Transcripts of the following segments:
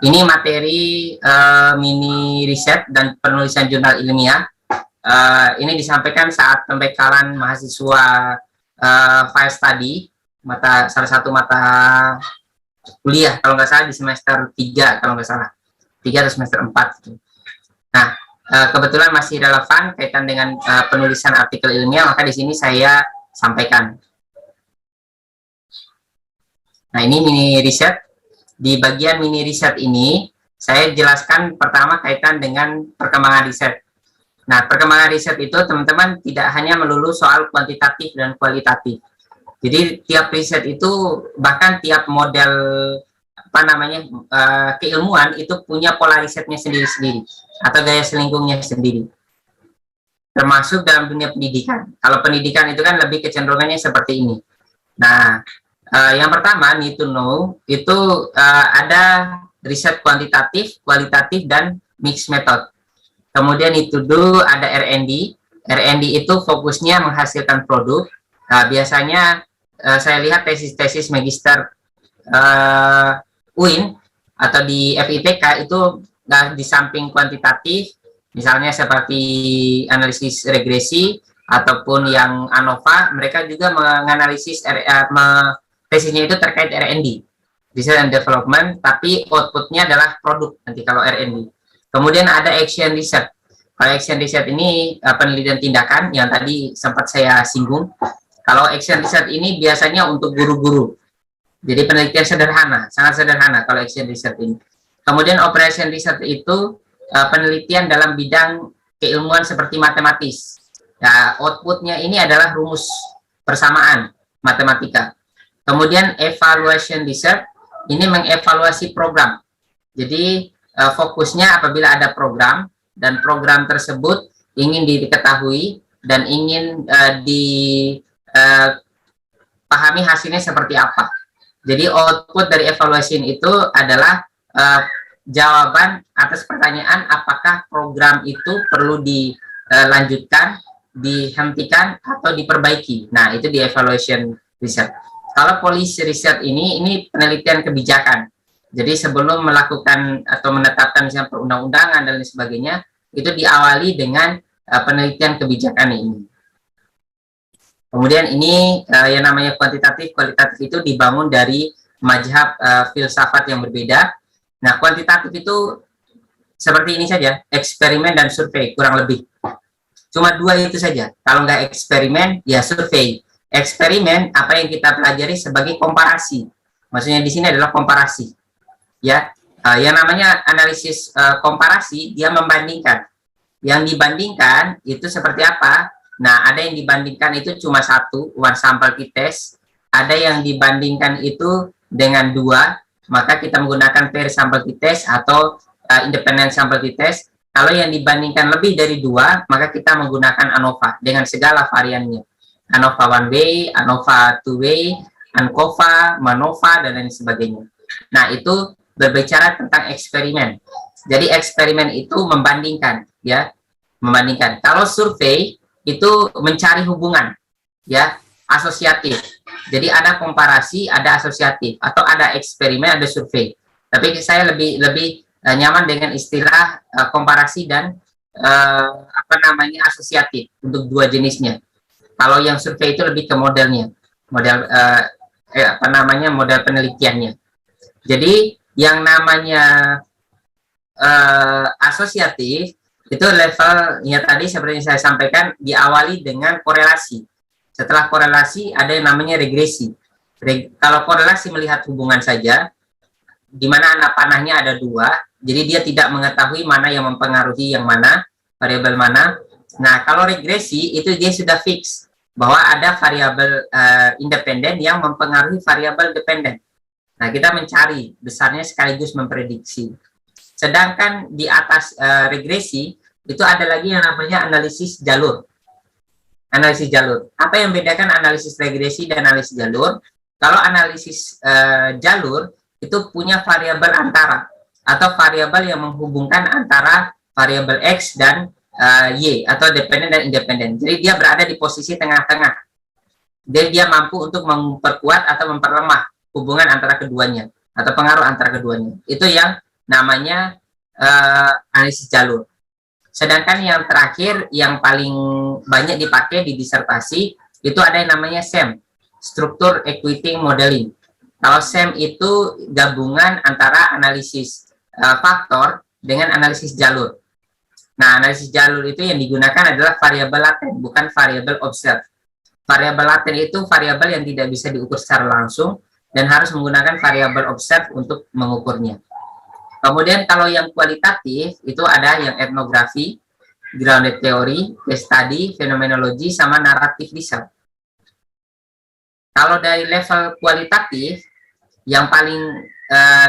Ini materi mini riset dan penulisan jurnal ilmiah. Ini disampaikan saat pembekalan mahasiswa file study, salah satu mata kuliah kalau nggak salah di semester 3, kalau nggak salah 3 atau semester 4 gitu. Nah, kebetulan masih relevan kaitan dengan penulisan artikel ilmiah, maka di sini saya sampaikan. Nah, ini mini riset. Di bagian mini riset ini saya jelaskan pertama kaitan dengan perkembangan riset. Nah, perkembangan riset itu teman-teman tidak hanya melulu soal kuantitatif dan kualitatif. Jadi tiap riset itu, bahkan tiap model keilmuan itu punya pola risetnya sendiri-sendiri atau gaya selingkungnya sendiri. Termasuk dalam dunia pendidikan. Kalau pendidikan itu kan lebih kecenderungannya seperti ini. Nah, yang pertama need to know itu ada riset kuantitatif, kualitatif, dan mixed method. Kemudian need to do ada R&D. R&D itu fokusnya menghasilkan produk. Biasanya saya lihat tesis-tesis magister UIN atau di FITK itu di samping kuantitatif, misalnya seperti analisis regresi ataupun yang ANOVA, mereka juga menganalisis tesisnya itu terkait R&D, Research and Development, tapi outputnya adalah produk nanti kalau R&D. Kemudian ada Action Research. Kalau Action Research ini penelitian tindakan yang tadi sempat saya singgung. Kalau Action Research ini biasanya untuk guru-guru. Jadi penelitian sederhana, sangat sederhana kalau Action Research ini. Kemudian Operation Research itu penelitian dalam bidang keilmuan seperti matematis. Nah, outputnya ini adalah rumus persamaan matematika. Kemudian Evaluation Research ini mengevaluasi program. Jadi fokusnya apabila ada program dan program tersebut ingin diketahui dan ingin dipahami hasilnya seperti apa. Jadi output dari evaluation itu adalah jawaban atas pertanyaan apakah program itu perlu dilanjutkan, dihentikan, atau diperbaiki. Nah, itu di evaluation research. Kalau policy research ini penelitian kebijakan. Jadi sebelum melakukan atau menetapkan misalnya perundang-undangan dan lain sebagainya, itu diawali dengan penelitian kebijakan ini. Kemudian ini yang namanya kuantitatif, kualitatif itu dibangun dari mazhab filsafat yang berbeda. Nah, kuantitatif itu seperti ini saja, eksperimen dan survei, kurang lebih. Cuma dua itu saja. Kalau nggak eksperimen, ya survei. Eksperimen apa yang kita pelajari sebagai komparasi. Maksudnya di sini adalah komparasi. Ya, yang namanya analisis komparasi, dia membandingkan. Yang dibandingkan itu seperti apa? Nah, ada yang dibandingkan itu cuma satu, one sample test. Ada yang dibandingkan itu dengan dua, maka kita menggunakan pair sample test atau independent sample test. Kalau yang dibandingkan lebih dari dua, maka kita menggunakan ANOVA dengan segala variannya. ANOVA one way, ANOVA two way, ANCOVA, MANOVA, dan lain sebagainya. Nah, itu berbicara tentang eksperimen. Jadi eksperimen itu membandingkan, ya, membandingkan. Kalau survei itu mencari hubungan, ya, asosiatif. Jadi ada komparasi, ada asosiatif, atau ada eksperimen, ada survei. Tapi saya lebih nyaman dengan istilah komparasi dan asosiatif untuk dua jenisnya. Kalau yang survei itu lebih ke modelnya, model model penelitiannya. Jadi yang namanya asosiatif itu levelnya tadi seperti yang saya sampaikan diawali dengan korelasi. Setelah korelasi ada yang namanya regresi. Kalau korelasi melihat hubungan saja, di mana anak panahnya ada dua, jadi dia tidak mengetahui mana yang mempengaruhi yang mana, variabel mana. Nah, kalau regresi itu dia sudah fix bahwa ada variabel independen yang mempengaruhi variabel dependen. Nah, kita mencari besarnya sekaligus memprediksi. Sedangkan di atas regresi itu ada lagi yang namanya analisis jalur. Analisis jalur. Apa yang membedakan analisis regresi dan analisis jalur? Kalau analisis jalur itu punya variabel antara atau variabel yang menghubungkan antara variabel X dan Y atau dependen dan independen. Jadi dia berada di posisi tengah-tengah. Dia mampu untuk memperkuat atau memperlemah hubungan antara keduanya. atau pengaruh antara keduanya. Itu yang namanya analisis jalur. Sedangkan yang terakhir yang paling banyak dipakai di disertasi itu ada yang namanya SEM, Structure Equity Modeling. Kalau SEM itu gabungan antara analisis faktor dengan analisis jalur. Nah, analisis jalur itu yang digunakan adalah variabel laten, bukan variabel observe. Variabel laten itu variabel yang tidak bisa diukur secara langsung dan harus menggunakan variabel observe untuk mengukurnya. Kemudian kalau yang kualitatif itu ada yang etnografi, grounded theory, case study, fenomenologi, sama naratif research. Kalau dari level kualitatif, yang paling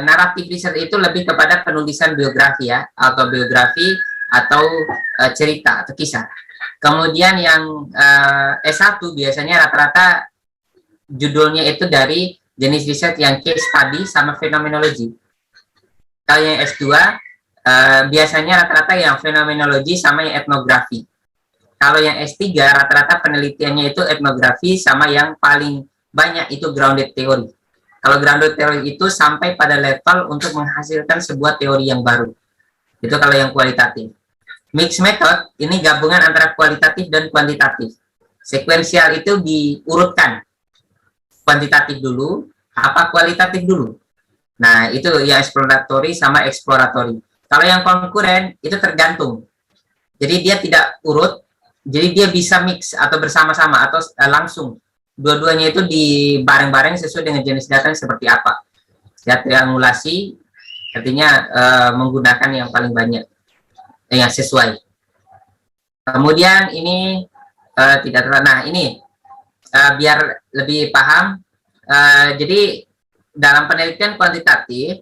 naratif research itu lebih kepada penulisan biografi ya, autobiografi atau cerita atau kisah. Kemudian yang S1 biasanya rata-rata judulnya itu dari jenis riset yang case study sama fenomenologi. Kalau yang S2 biasanya rata-rata yang fenomenologi sama yang etnografi. Kalau yang S3 rata-rata penelitiannya itu etnografi sama yang paling banyak itu grounded theory. Kalau grounded theory itu sampai pada level untuk menghasilkan sebuah teori yang baru. Itu kalau yang kualitatif. Mixed method ini gabungan antara kualitatif dan kuantitatif. Sekuensial itu diurutkan. Kuantitatif dulu, apa kualitatif dulu. Nah, itu yang exploratory sama exploratory. Kalau yang konkuren, itu tergantung. Jadi dia tidak urut, jadi dia bisa mix atau bersama-sama atau langsung. Dua-duanya itu dibareng-bareng sesuai dengan jenis data seperti apa. Ya, triangulasi, artinya menggunakan yang paling banyak, yang sesuai. Kemudian ini tidak terlalu, nah ini biar lebih paham, jadi dalam penelitian kuantitatif,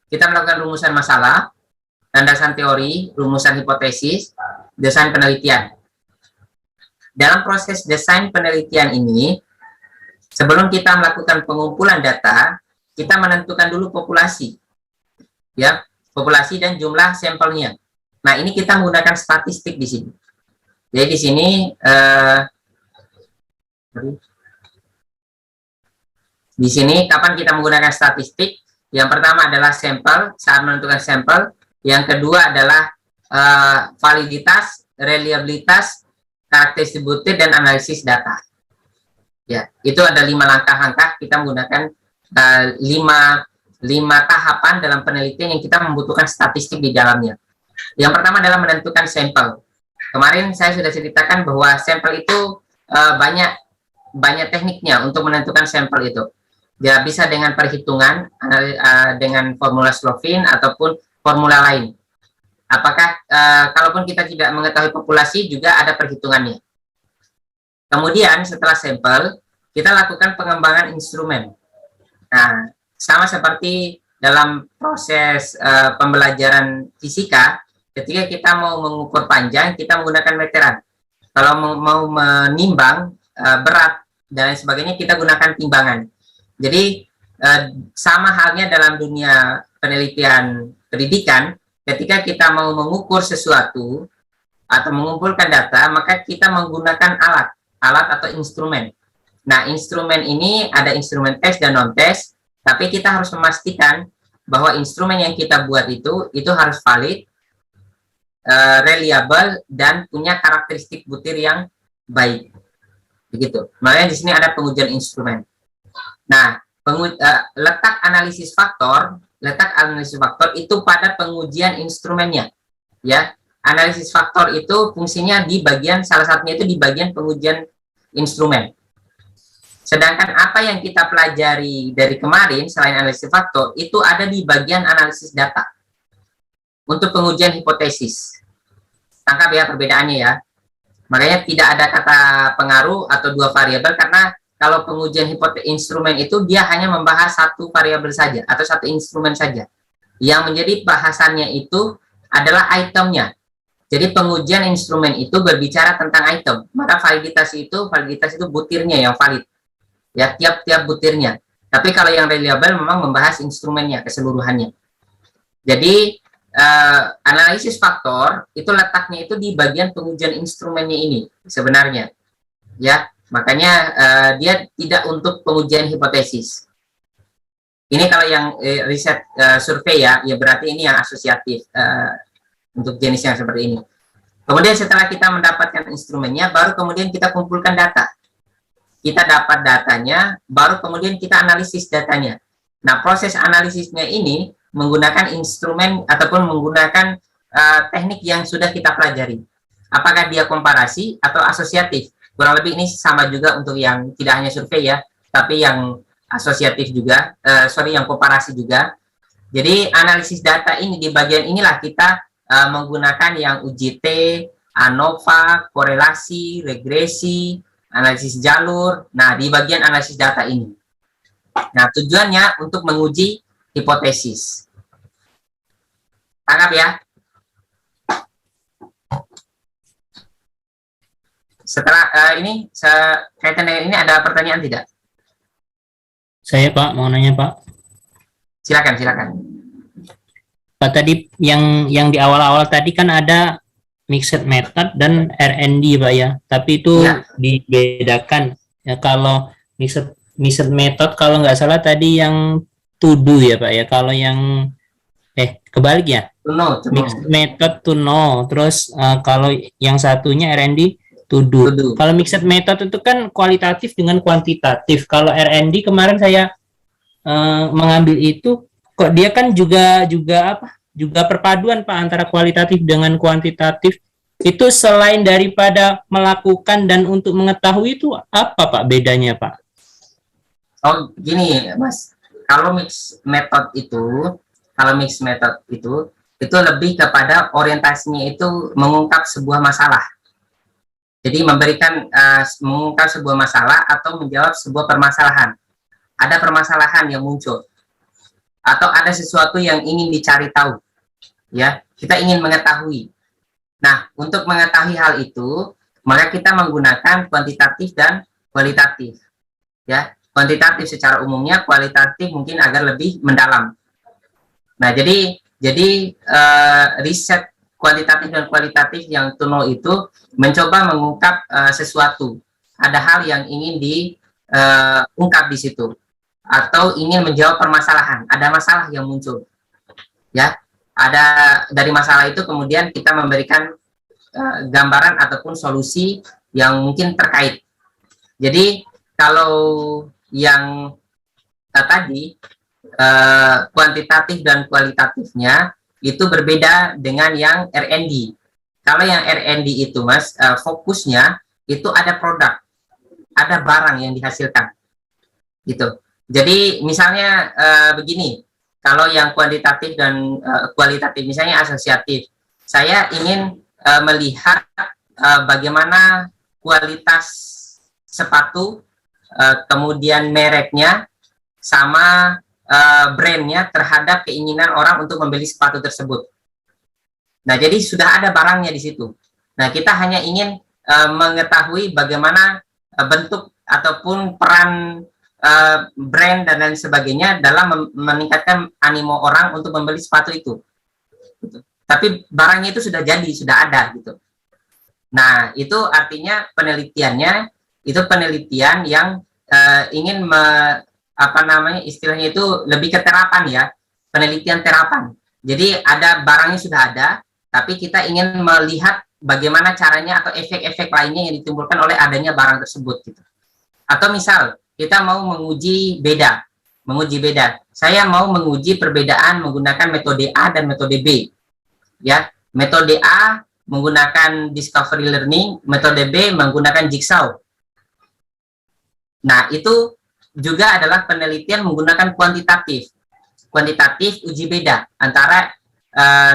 kita melakukan rumusan masalah, landasan teori, rumusan hipotesis, desain penelitian. Dalam proses desain penelitian ini, sebelum kita melakukan pengumpulan data, kita menentukan dulu populasi. Ya, populasi dan jumlah sampelnya. Nah, ini kita menggunakan statistik di sini. Jadi di sini kapan kita menggunakan statistik? Yang pertama adalah sampel, saat menentukan sampel. Yang kedua adalah validitas, reliabilitas, karakteristik bukti, dan analisis data. Ya, itu ada 5 langkah-langkah kita menggunakan 5 tahapan dalam penelitian yang kita membutuhkan statistik di dalamnya. Yang pertama adalah menentukan sampel. Kemarin saya sudah ceritakan bahwa sampel itu banyak tekniknya untuk menentukan sampel itu. Ya, bisa dengan perhitungan, dengan formula Slovin ataupun formula lain. Apakah kalaupun kita tidak mengetahui populasi juga ada perhitungannya. Kemudian setelah sampel, kita lakukan pengembangan instrumen. Nah, sama seperti dalam proses pembelajaran fisika, ketika kita mau mengukur panjang, kita menggunakan meteran. Kalau mau menimbang berat dan lain sebagainya, kita gunakan timbangan. Jadi sama halnya dalam dunia penelitian pendidikan, ketika kita mau mengukur sesuatu atau mengumpulkan data, maka kita menggunakan alat atau instrumen. Nah, instrumen ini ada instrumen tes dan non-tes, tapi kita harus memastikan bahwa instrumen yang kita buat itu harus valid, reliable, dan punya karakteristik butir yang baik. Begitu. Makanya di sini ada pengujian instrumen. Nah, letak analisis faktor itu pada pengujian instrumennya. Ya, analisis faktor itu fungsinya di bagian, salah satunya itu di bagian pengujian instrumen. Sedangkan apa yang kita pelajari dari kemarin selain analisis faktor itu ada di bagian analisis data untuk pengujian hipotesis. Tangkap ya perbedaannya ya. Makanya tidak ada kata pengaruh atau 2 variabel, karena kalau pengujian hipotesis instrumen itu dia hanya membahas 1 variabel saja atau 1 instrumen saja. Yang menjadi bahasannya itu adalah itemnya. Jadi pengujian instrumen itu berbicara tentang item. Maka validitas itu butirnya yang valid. Ya, tiap-tiap butirnya. Tapi kalau yang reliable memang membahas instrumennya keseluruhannya. Jadi analisis faktor itu letaknya itu di bagian pengujian instrumennya ini sebenarnya. Ya, makanya dia tidak untuk pengujian hipotesis. Ini kalau yang riset survei ya berarti ini yang asosiatif untuk jenis yang seperti ini. Kemudian setelah kita mendapatkan instrumennya, baru kemudian kita kumpulkan data. Kita dapat datanya, baru kemudian kita analisis datanya. Nah, proses analisisnya ini menggunakan instrumen ataupun menggunakan teknik yang sudah kita pelajari. Apakah dia komparasi atau asosiatif? Kurang lebih ini sama juga untuk yang tidak hanya survei ya, tapi yang asosiatif juga, yang komparasi juga. Jadi analisis data ini di bagian inilah kita menggunakan yang UJT, ANOVA, korelasi, regresi, analisis jalur. Nah, di bagian analisis data ini. Nah, tujuannya untuk menguji hipotesis. Tangkap ya. Setelah ini, kaitan dengan ini ada pertanyaan tidak? Saya Pak, mau nanya Pak. Silakan, silakan. Pak, tadi yang di awal-awal tadi kan ada mixed method dan R&D Pak ya, tapi itu ya dibedakan ya. Kalau mixed method kalau nggak salah tadi yang to do ya Pak ya, kalau yang kebalik ya, mixed method to know, terus kalau yang satunya R&D to do. Kalau mixed method itu kan kualitatif dengan kuantitatif. Kalau R&D kemarin saya mengambil itu, kok dia kan juga perpaduan Pak antara kualitatif dengan kuantitatif. Itu selain daripada melakukan dan untuk mengetahui, itu apa Pak bedanya Pak? Oh gini Mas, kalau mixed method itu lebih kepada orientasinya itu mengungkap sebuah masalah. Jadi mengungkap sebuah masalah atau menjawab sebuah permasalahan. Ada permasalahan yang muncul atau ada sesuatu yang ingin dicari tahu, ya, kita ingin mengetahui. Nah, untuk mengetahui hal itu, maka kita menggunakan kuantitatif dan kualitatif, ya. Kuantitatif secara umumnya, kualitatif mungkin agar lebih mendalam. Nah, jadi riset kuantitatif dan kualitatif yang to know itu mencoba mengungkap sesuatu, ada hal yang ingin diungkap di situ, atau ingin menjawab permasalahan, ada masalah yang muncul, ya, ada dari masalah itu kemudian kita memberikan gambaran ataupun solusi yang mungkin terkait. Jadi kalau yang tadi kuantitatif dan kualitatifnya itu berbeda dengan yang R&D. Kalau yang R&D itu Mas, fokusnya itu ada produk, ada barang yang dihasilkan, gitu. Jadi misalnya begini, kalau yang kuantitatif dan kualitatif, misalnya asosiatif, saya ingin melihat bagaimana kualitas sepatu, kemudian mereknya, sama brandnya terhadap keinginan orang untuk membeli sepatu tersebut. Nah, jadi sudah ada barangnya di situ. Nah, kita hanya ingin mengetahui bagaimana bentuk ataupun peran brand dan lain sebagainya dalam meningkatkan animo orang untuk membeli sepatu itu. Tapi barangnya itu sudah jadi, sudah ada gitu. Nah, itu artinya penelitiannya itu penelitian yang ingin istilahnya itu lebih ke terapan ya, penelitian terapan. Jadi ada barangnya sudah ada, tapi kita ingin melihat bagaimana caranya atau efek-efek lainnya yang ditimbulkan oleh adanya barang tersebut gitu. Atau misal kita mau menguji beda. Saya mau menguji perbedaan menggunakan metode A dan metode B. Ya, metode A menggunakan discovery learning, metode B menggunakan jigsaw. Nah, itu juga adalah penelitian menggunakan kuantitatif. Kuantitatif uji beda antara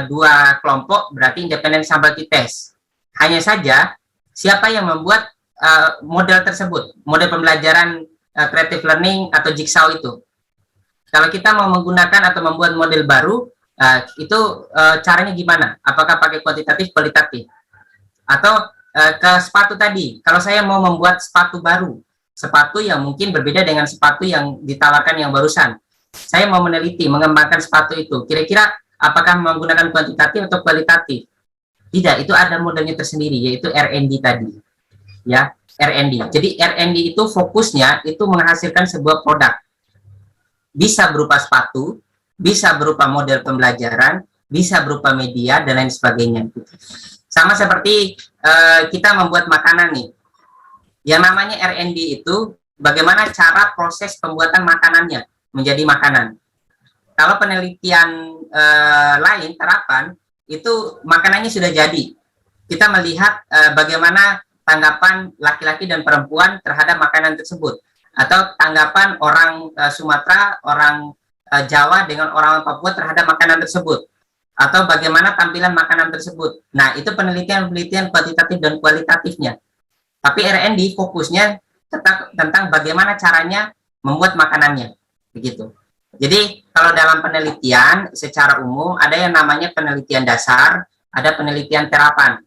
dua kelompok, berarti independent sample test. Hanya saja siapa yang membuat model tersebut, model pembelajaran creative learning atau jigsaw itu. Kalau kita mau menggunakan atau membuat model baru, itu caranya gimana? Apakah pakai kuantitatif, kualitatif? Atau ke sepatu tadi, kalau saya mau membuat sepatu baru, sepatu yang mungkin berbeda dengan sepatu yang ditawarkan yang barusan, saya mau meneliti, mengembangkan sepatu itu, kira-kira apakah menggunakan kuantitatif atau kualitatif? Tidak, itu ada modelnya tersendiri, yaitu R&D tadi. Ya, R&D. Jadi R&D itu fokusnya itu menghasilkan sebuah produk. bisa berupa sepatu, bisa berupa model pembelajaran, bisa berupa media, dan lain sebagainya. Sama seperti kita membuat makanan nih. Yang namanya R&D itu bagaimana cara proses pembuatan makanannya menjadi makanan. Kalau penelitian lain, terapan, itu makanannya sudah jadi. Kita melihat bagaimana tanggapan laki-laki dan perempuan terhadap makanan tersebut. Atau tanggapan orang Sumatera, orang Jawa dengan orang Papua terhadap makanan tersebut. Atau bagaimana tampilan makanan tersebut. Nah, itu penelitian-penelitian kuantitatif dan kualitatifnya. Tapi R&D fokusnya tentang bagaimana caranya membuat makanannya. Begitu. Jadi, kalau dalam penelitian secara umum ada yang namanya penelitian dasar, ada penelitian terapan.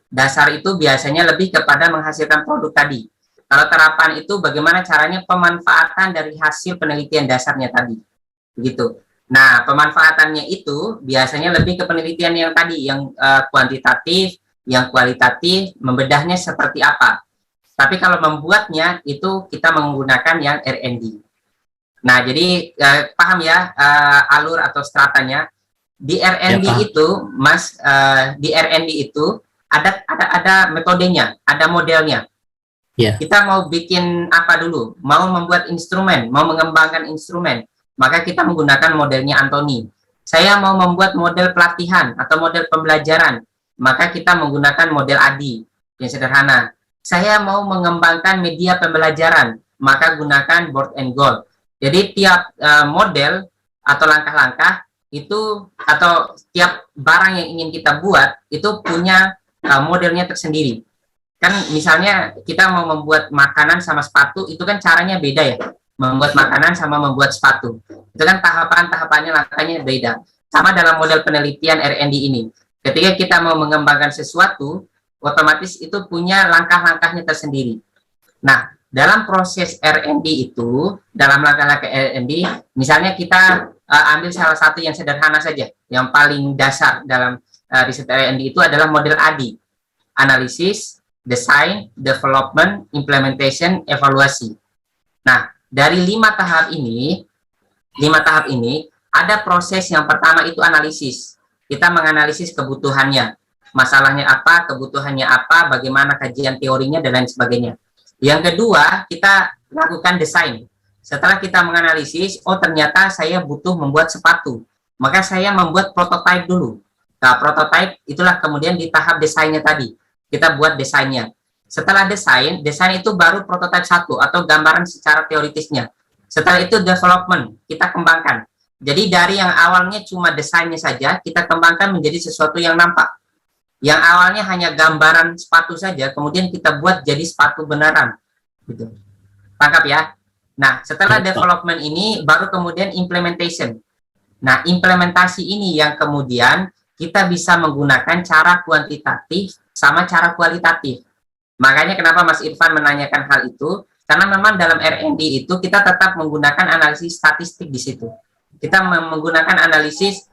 Dasar itu biasanya lebih kepada menghasilkan produk tadi. Kalau terapan itu bagaimana caranya pemanfaatan dari hasil penelitian dasarnya tadi. Begitu. Nah, pemanfaatannya itu biasanya lebih ke penelitian yang tadi, yang kuantitatif, yang kualitatif, membedahnya seperti apa. Tapi kalau membuatnya, itu kita menggunakan yang R&D. Nah, jadi paham ya alur atau stratanya. Di R&D Ya, itu, Mas, di R&D itu ada metodenya, ada modelnya. Ya. Kita mau bikin apa dulu? Mau membuat instrumen, mau mengembangkan instrumen, maka kita menggunakan modelnya Anthony. Saya mau membuat model pelatihan atau model pembelajaran, maka kita menggunakan model ADI yang sederhana. Saya mau mengembangkan media pembelajaran, maka gunakan board and goal. Jadi tiap model atau langkah-langkah itu atau tiap barang yang ingin kita buat itu punya modelnya tersendiri. Kan misalnya kita mau membuat makanan sama sepatu, itu kan caranya beda ya. Membuat makanan sama membuat sepatu. Itu kan tahapan-tahapannya, langkahnya beda. Sama dalam model penelitian R&D ini. Ketika kita mau mengembangkan sesuatu, otomatis itu punya langkah-langkahnya tersendiri. Nah, dalam proses R&D itu, dalam langkah-langkah R&D, misalnya kita ambil salah satu yang sederhana saja, yang paling dasar dalam riset R&D itu adalah model ADI. Analisis, Design, Development, Implementation, Evaluasi. Nah, dari 5 tahap ini ada proses yang pertama itu analisis. Kita menganalisis kebutuhannya, masalahnya apa, kebutuhannya apa, bagaimana kajian teorinya, dan lain sebagainya. Yang kedua, kita lakukan desain. Setelah kita menganalisis, oh ternyata saya butuh membuat sepatu, maka saya membuat prototipe dulu. Nah, prototipe itulah kemudian di tahap desainnya tadi. Kita buat desainnya. Setelah desain itu baru prototipe 1 atau gambaran secara teoritisnya. Setelah itu development, kita kembangkan. Jadi dari yang awalnya cuma desainnya saja, kita kembangkan menjadi sesuatu yang nampak. Yang awalnya hanya gambaran sepatu saja, kemudian kita buat jadi sepatu beneran. Gitu. Tangkap ya? Nah, setelah development ini, baru kemudian implementation. Nah, implementasi ini yang kemudian kita bisa menggunakan cara kuantitatif sama cara kualitatif. Makanya kenapa Mas Irfan menanyakan hal itu, karena memang dalam R&D itu kita tetap menggunakan analisis statistik di situ. Kita menggunakan analisis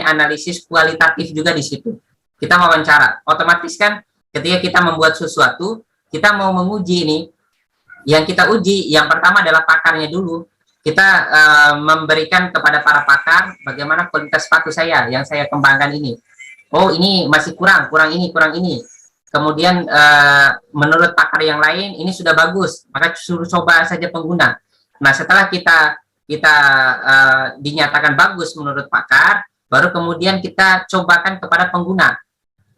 analisis kualitatif juga di situ. Kita wawancara. Otomatis kan ketika kita membuat sesuatu, kita mau menguji ini. Yang kita uji yang pertama adalah pakarnya dulu. Kita memberikan kepada para pakar bagaimana kualitas sepatu saya yang saya kembangkan ini. Oh, ini masih kurang ini, kurang ini. Kemudian menurut pakar yang lain ini sudah bagus, maka suruh coba saja pengguna. Nah, setelah kita dinyatakan bagus menurut pakar, baru kemudian kita cobakan kepada pengguna.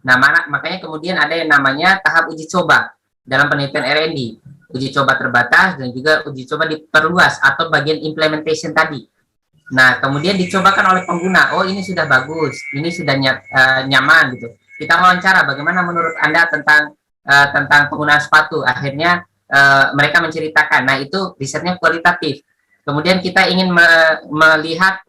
Nah, makanya kemudian ada yang namanya tahap uji coba dalam penelitian R&D. Uji coba terbatas dan juga uji coba diperluas atau bagian implementation tadi. Nah, kemudian dicobakan oleh pengguna. Oh, ini sudah bagus, ini sudah nyaman gitu. Kita wawancara bagaimana menurut Anda tentang penggunaan sepatu. Akhirnya mereka menceritakan. Nah, itu risetnya kualitatif. Kemudian kita ingin melihat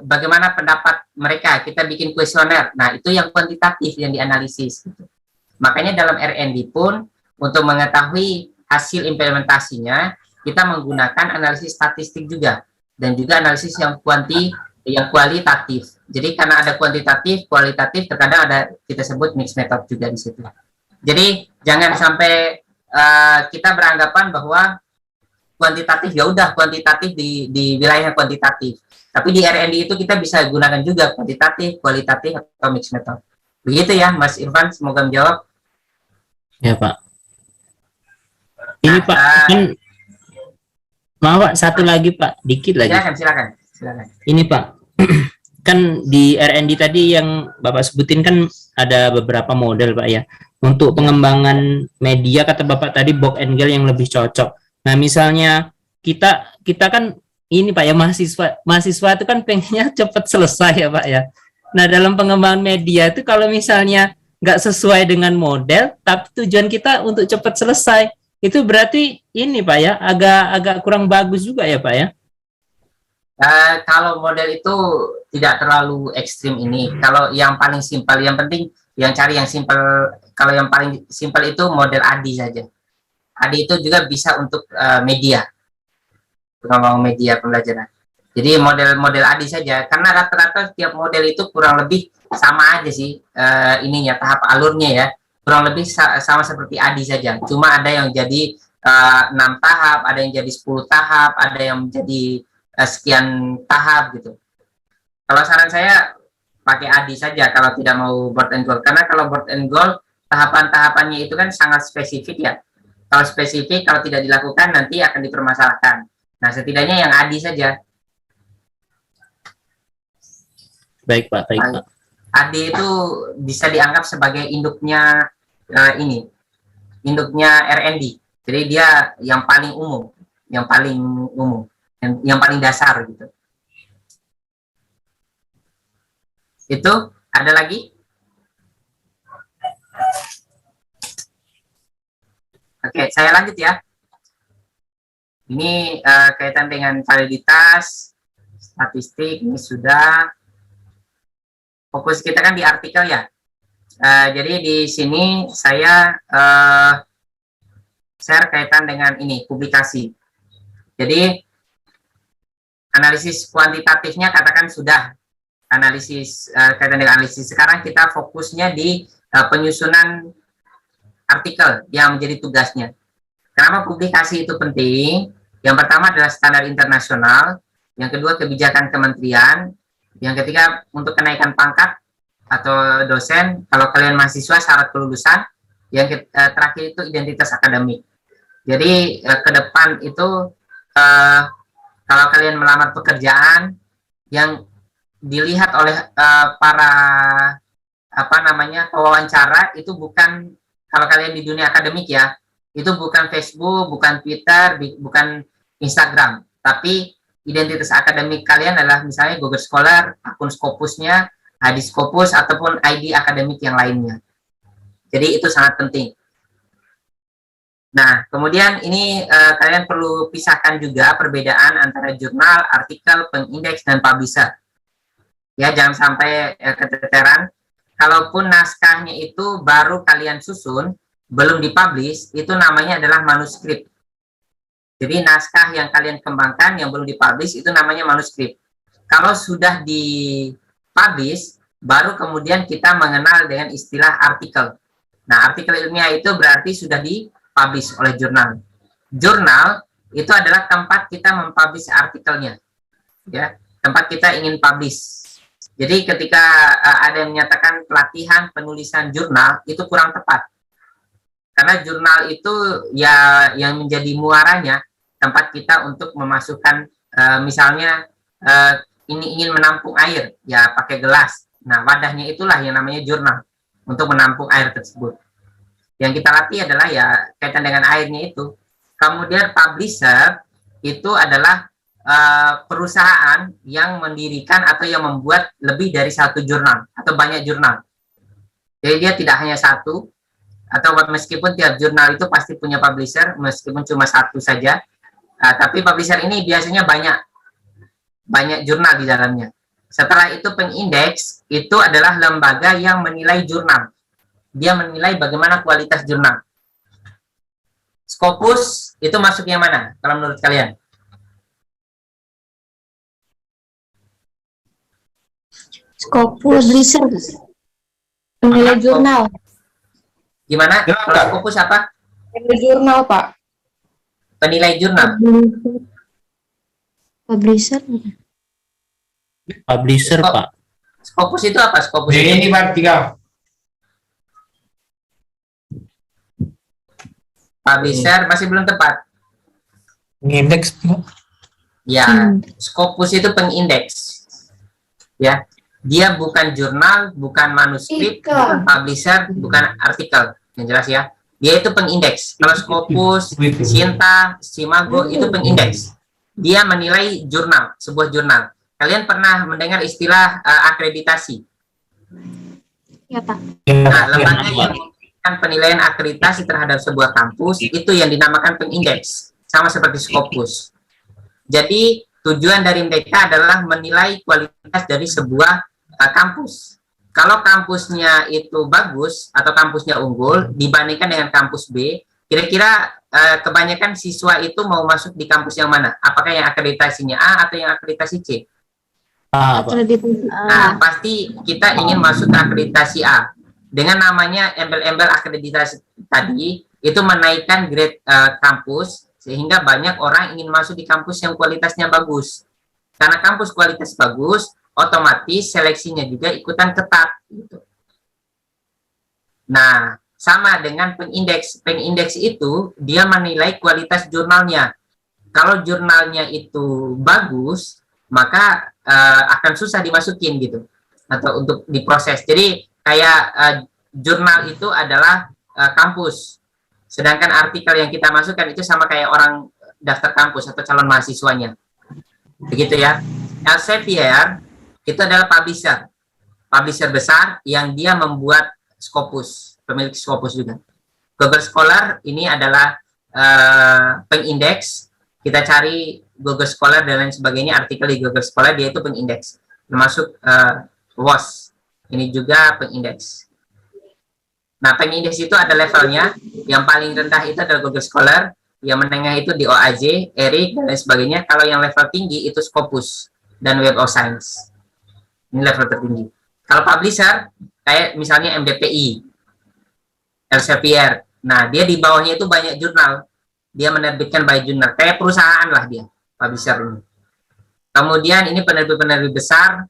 bagaimana pendapat mereka. Kita bikin kuesioner. Nah, itu yang kuantitatif yang dianalisis. Gitu. Makanya dalam R&D pun untuk mengetahui hasil implementasinya, kita menggunakan analisis statistik juga. Dan juga analisis yang kualitatif. Jadi karena ada kuantitatif, kualitatif, terkadang ada kita sebut mixed method juga di situ. Jadi jangan sampai kita beranggapan bahwa kuantitatif, ya udah kuantitatif di wilayah kuantitatif. Tapi di R&D itu kita bisa gunakan juga kuantitatif, kualitatif, atau mixed method. Begitu ya, Mas Irfan, semoga menjawab. Ya, Pak. Ini Nah, Pak, kan maaf Pak, satu lagi Pak, dikit lagi. Silakan. Ini Pak, kan di R&D tadi yang Bapak sebutin kan ada beberapa model Pak ya. Untuk pengembangan media kata Bapak tadi Bock and Gale yang lebih cocok. Nah, misalnya kita kan ini Pak ya, mahasiswa itu kan pengennya cepat selesai ya Pak ya. Nah, dalam pengembangan media itu kalau misalnya nggak sesuai dengan model, tapi tujuan kita untuk cepat selesai, itu berarti ini Pak ya, agak kurang bagus juga ya Pak ya. Kalau model itu tidak terlalu ekstrim ini. Kalau yang paling simpel, yang penting yang cari yang simpel. Kalau yang paling simpel itu model ADI saja. ADI itu juga bisa untuk media, pengembangan media pembelajaran. Jadi model ADI saja, karena rata-rata tiap model itu kurang lebih sama aja sih ininya, tahap alurnya ya, kurang lebih sama seperti ADI saja. Cuma ada yang jadi 6 tahap, ada yang jadi 10 tahap, ada yang menjadi sekian tahap gitu. Kalau saran saya pakai ADI saja kalau tidak mau board and goal, karena kalau board and goal tahapan-tahapannya itu kan sangat spesifik ya. Kalau spesifik, kalau tidak dilakukan nanti akan dipermasalahkan. Nah, setidaknya yang ADI saja. Baik Pak, baik Pak. ADI itu bisa dianggap sebagai induknya induknya R&D. Jadi dia yang paling umum, yang paling dasar gitu. Itu ada lagi? Oke, saya lanjut ya. Ini kaitan dengan validitas, statistik, ini sudah. Fokus kita kan di artikel ya. Jadi di sini saya share kaitan dengan ini, publikasi. Jadi analisis kuantitatifnya katakan sudah. Analisis kaitan dengan analisis. Sekarang kita fokusnya di penyusunan artikel yang menjadi tugasnya. Kenapa publikasi itu penting? Yang pertama adalah standar internasional, yang kedua kebijakan kementerian, yang ketiga untuk kenaikan pangkat atau dosen, kalau kalian mahasiswa syarat kelulusan, yang terakhir itu identitas akademik. Jadi ke depan itu kalau kalian melamar pekerjaan, yang dilihat oleh para pewawancara itu bukan, kalau kalian di dunia akademik ya, itu bukan Facebook, bukan Twitter, bukan Instagram, tapi identitas akademik kalian adalah misalnya Google Scholar, akun Scopusnya, ID Scopus, ataupun ID akademik yang lainnya. Jadi itu sangat penting. Nah, kemudian ini kalian perlu pisahkan juga perbedaan antara jurnal, artikel, pengindeks, dan publisher. Ya, jangan sampai keteteran. Kalaupun naskahnya itu baru kalian susun, belum dipublish, itu namanya adalah manuskrip. Jadi naskah yang kalian kembangkan yang belum dipublish itu namanya manuskrip. Kalau sudah dipublish, baru kemudian kita mengenal dengan istilah artikel. Nah, artikel ilmiah itu berarti sudah dipublish oleh jurnal. Jurnal itu adalah tempat kita mempublish artikelnya. Ya, tempat kita ingin publish. Jadi ketika ada yang menyatakan pelatihan penulisan jurnal, itu kurang tepat. Karena jurnal itu ya yang menjadi muaranya, tempat kita untuk memasukkan misalnya ini ingin menampung air, ya pakai gelas. Nah, wadahnya itulah yang namanya jurnal untuk menampung air tersebut. Yang kita latih adalah ya kaitan dengan airnya itu. Kemudian publisher itu adalah perusahaan yang mendirikan atau yang membuat lebih dari satu jurnal atau banyak jurnal. Jadi dia tidak hanya satu, atau meskipun tiap jurnal itu pasti punya publisher, meskipun cuma satu saja, tapi publisher ini biasanya banyak jurnal di dalamnya. Setelah itu pengindeks itu adalah lembaga yang menilai jurnal. Dia menilai bagaimana kualitas jurnal. Scopus itu masuknya mana kalau menurut kalian? Scopus publisher, penilai jurnal. Gimana? Kalau Scopus apa? Penilai jurnal, Pak. penilai jurnal. Publisher. Publisher, Skop- Pak. Scopus itu apa? Scopus itu? Ini vertikal. Publisher masih belum tepat. Indeks. Ya, Scopus itu pengindeks. Ya, dia bukan jurnal, bukan manuskrip, bukan publisher, bukan artikel. Yang jelas ya. Dia itu pengindeks. Kalau Scopus, Sinta, Simago itu pengindeks. Dia menilai jurnal, sebuah jurnal. Kalian pernah mendengar istilah akreditasi? Ya, Pak. Nah, lembaga yang memberikan penilaian akreditasi terhadap sebuah kampus itu yang dinamakan pengindeks, sama seperti Scopus. Jadi tujuan dari mereka adalah menilai kualitas dari sebuah kampus. Kalau kampusnya itu bagus atau kampusnya unggul dibandingkan dengan kampus B, kira-kira kebanyakan siswa itu mau masuk di kampus yang mana? Apakah yang akreditasinya A atau yang akreditasi C? Pak. Akreditasi Nah, pasti kita ingin masuk ke akreditasi A. Dengan namanya embel-embel akreditasi tadi, itu menaikkan grade kampus, sehingga banyak orang ingin masuk di kampus yang kualitasnya bagus. Karena kampus kualitas bagus, otomatis seleksinya juga ikutan ketat. Gitu. Nah, sama dengan pengindeks. Pengindeks itu, dia menilai kualitas jurnalnya. Kalau jurnalnya itu bagus, maka akan susah dimasukin gitu atau untuk diproses. Jadi kayak jurnal itu adalah kampus, sedangkan artikel yang kita masukkan itu sama kayak orang daftar kampus atau calon mahasiswanya, begitu ya. Elsevier itu adalah publisher besar yang dia membuat Scopus, pemilik Scopus juga. Google Scholar ini adalah pengindeks. Kita cari Google Scholar dan lain sebagainya, artikel di Google Scholar dia itu pengindeks, termasuk WOS ini juga pengindeks. Nah, pengindeks itu ada levelnya. Yang paling rendah itu adalah Google Scholar, yang menengah itu di OAJ, ERIC dan lain sebagainya. Kalau yang level tinggi itu Scopus dan Web of Science, ini level tertinggi. Kalau publisher kayak misalnya MDPI, Elsevier, nah dia di bawahnya itu banyak jurnal. Dia menerbitkan by jurnal, kayak perusahaan lah dia, publisher ini. Kemudian ini penerbit-penerbit besar,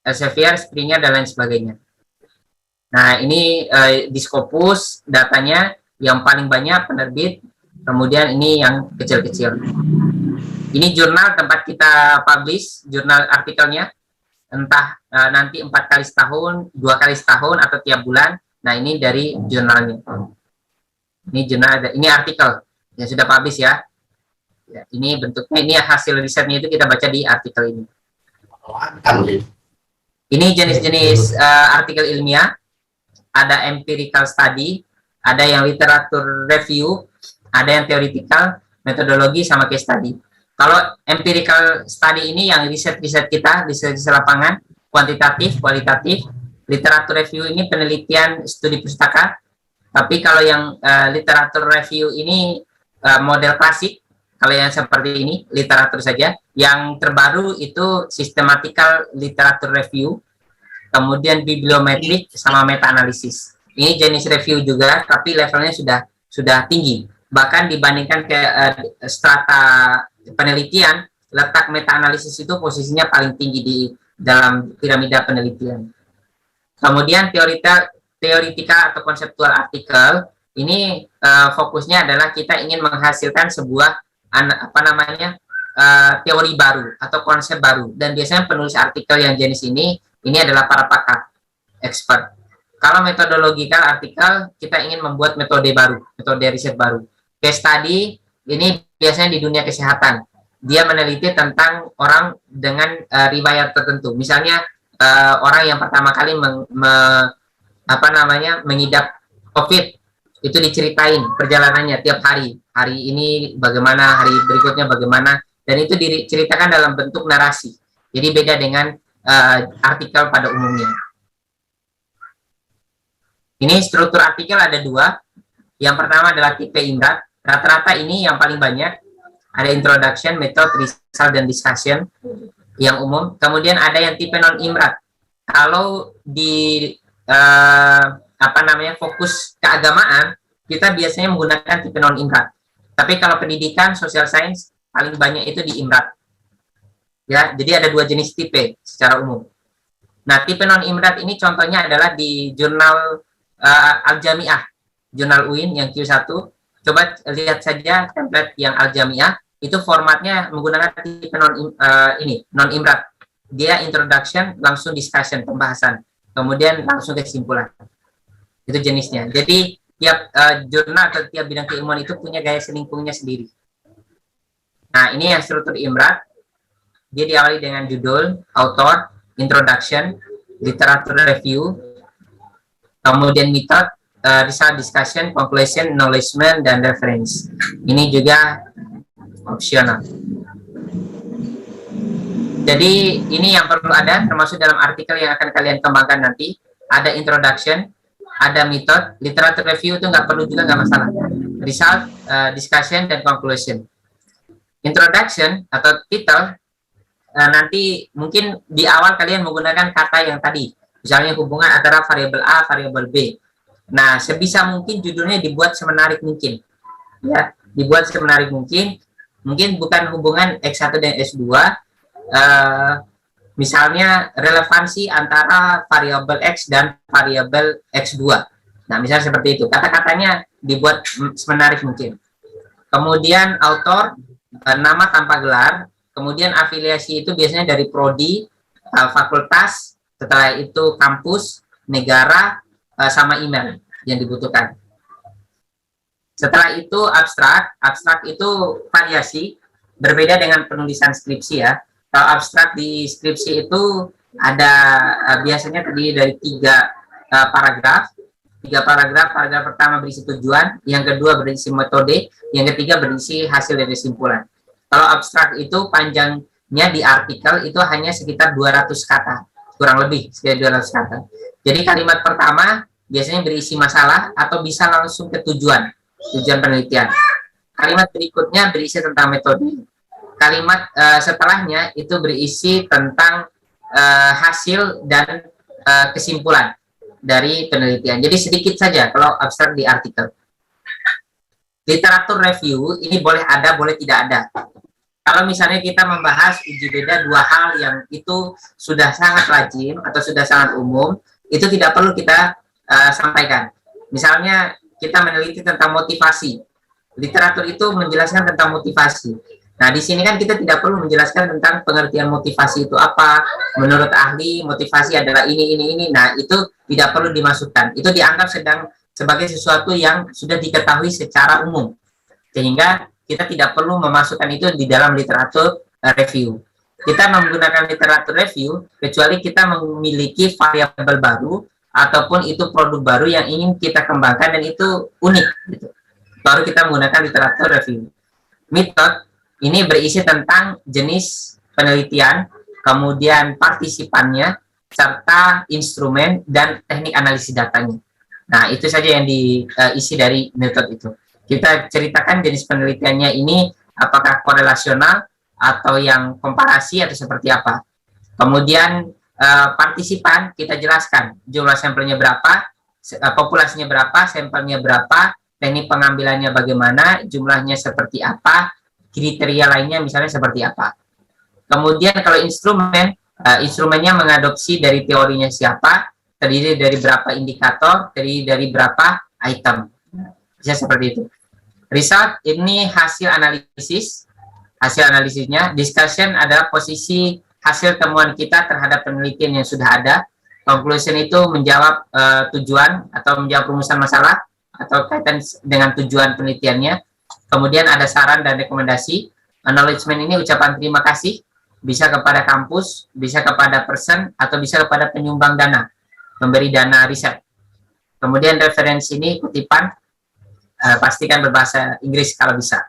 Elsevier, Springer, dan lain sebagainya. Nah, ini di Scopus, datanya yang paling banyak penerbit, kemudian ini yang kecil-kecil. Ini jurnal tempat kita publish, jurnal artikelnya, entah nanti 4 kali setahun, 2 kali setahun, atau tiap bulan. Nah, ini dari jurnalnya. Ini jurnal, ini artikel yang sudah publish ya. Ya, ini bentuknya, ini hasil risetnya itu kita baca di artikel ini. Ini jenis-jenis artikel ilmiah, ada empirical study, ada yang literatur review, ada yang theoretical, metodologi, sama case study. Kalau empirical study ini yang riset-riset kita, riset lapangan, kuantitatif, kualitatif. Literatur review ini penelitian studi pustaka. Tapi kalau yang literatur review ini model klasik, kalau yang seperti ini, literatur saja. Yang terbaru itu systematical literatur review, kemudian bibliometrik, sama meta-analisis. Ini jenis review juga, tapi levelnya sudah tinggi. Bahkan dibandingkan ke strata penelitian, letak meta-analisis itu posisinya paling tinggi di dalam piramida penelitian. Kemudian teoritika atau konseptual artikel, ini fokusnya adalah kita ingin menghasilkan sebuah teori baru atau konsep baru. Dan biasanya penulis artikel yang jenis ini adalah para pakar, expert. Kalau metodologikal artikel, kita ingin membuat metode baru, metode riset baru. Case study, ini biasanya di dunia kesehatan. Dia meneliti tentang orang dengan riwayat tertentu. Misalnya, orang yang pertama kali mengidap COVID, itu diceritain perjalanannya tiap hari. Hari ini bagaimana, hari berikutnya bagaimana, dan itu diceritakan dalam bentuk narasi. Jadi beda dengan artikel pada umumnya. Ini struktur artikel ada 2. Yang pertama adalah tipe IMRAT. Rata-rata ini yang paling banyak. Ada introduction, method, result, dan discussion yang umum. Kemudian ada yang tipe non-IMRAT. Kalau di fokus keagamaan, kita biasanya menggunakan tipe non-IMRAT. Tapi kalau pendidikan, social science, paling banyak itu di IMRAT. Ya, jadi ada 2 jenis tipe secara umum. Nah, tipe non-IMRAT ini contohnya adalah di jurnal Al-Jami'ah, jurnal UIN yang Q1. Coba lihat saja template yang Al-Jami'ah, itu formatnya menggunakan tipe non-IMRAT. Dia introduction, langsung discussion, pembahasan. Kemudian langsung kesimpulan. Itu jenisnya. Jadi, tiap jurnal atau tiap bidang keilmuan itu punya gaya selingkungnya sendiri. Nah, ini yang struktur IMRAT. Dia diawali dengan judul, author, introduction, literature review, kemudian method, result discussion, conclusion, acknowledgement, dan reference. Ini juga opsional. Jadi ini yang perlu ada, termasuk dalam artikel yang akan kalian kembangkan nanti. Ada introduction, ada method, literature review itu nggak perlu juga, nggak masalah. Result, discussion, dan conclusion. Introduction atau title, nanti mungkin di awal kalian menggunakan kata yang tadi, misalnya hubungan antara variabel A, variabel B. Nah, sebisa mungkin judulnya dibuat semenarik mungkin, ya, dibuat semenarik mungkin. Mungkin bukan hubungan X1 dan S2, misalnya relevansi antara variabel X dan variabel X2. Nah, misalnya seperti itu. Kata-katanya dibuat semenarik mungkin. Kemudian author, nama tanpa gelar. Kemudian afiliasi itu biasanya dari prodi, fakultas, setelah itu kampus, negara, sama email yang dibutuhkan. Setelah itu abstrak. Abstrak itu variasi, berbeda dengan penulisan skripsi ya. Kalau abstrak di skripsi itu ada biasanya terdiri dari 3 paragraf. 3 paragraf. Paragraf pertama berisi tujuan, yang kedua berisi metode, yang ketiga berisi hasil dari kesimpulan. Kalau abstrak itu panjangnya di artikel itu hanya sekitar 200 kata, kurang lebih sekitar 200 kata. Jadi kalimat pertama biasanya berisi masalah atau bisa langsung ke tujuan penelitian. Kalimat berikutnya berisi tentang metode. Kalimat setelahnya itu berisi tentang hasil dan kesimpulan dari penelitian. Jadi sedikit saja kalau abstrak di artikel. Literatur review ini boleh ada, boleh tidak ada. Kalau misalnya kita membahas uji beda 2 hal yang itu sudah sangat lazim atau sudah sangat umum, itu tidak perlu kita sampaikan. Misalnya kita meneliti tentang motivasi. Literatur itu menjelaskan tentang motivasi. Nah, di sini kan kita tidak perlu menjelaskan tentang pengertian motivasi itu apa. Menurut ahli, motivasi adalah ini. Nah, itu tidak perlu dimasukkan. Itu dianggap sebagai sesuatu yang sudah diketahui secara umum. Sehingga kita tidak perlu memasukkan itu di dalam literatur review. Kita menggunakan literatur review kecuali kita memiliki variabel baru ataupun itu produk baru yang ingin kita kembangkan dan itu unik. Gitu. Baru kita menggunakan literatur review. Method ini berisi tentang jenis penelitian, kemudian partisipannya, serta instrumen dan teknik analisis datanya. Nah, itu saja yang diisi dari method itu. Kita ceritakan jenis penelitiannya ini apakah korelasional atau yang komparasi atau seperti apa. Kemudian partisipan kita jelaskan jumlah sampelnya berapa, populasinya berapa, sampelnya berapa, teknik pengambilannya bagaimana, jumlahnya seperti apa, kriteria lainnya misalnya seperti apa. Kemudian kalau instrumen, instrumennya mengadopsi dari teorinya siapa, terdiri dari berapa indikator, terdiri dari berapa item. Bisa seperti itu. Result ini hasil analisisnya. Discussion adalah posisi hasil temuan kita terhadap penelitian yang sudah ada. Conclusion itu menjawab tujuan atau menjawab rumusan masalah atau kaitan dengan tujuan penelitiannya. Kemudian ada saran dan rekomendasi. Acknowledgement ini ucapan terima kasih, bisa kepada kampus, bisa kepada person, atau bisa kepada penyumbang dana, memberi dana riset. Kemudian referensi ini kutipan, pastikan berbahasa Inggris kalau bisa.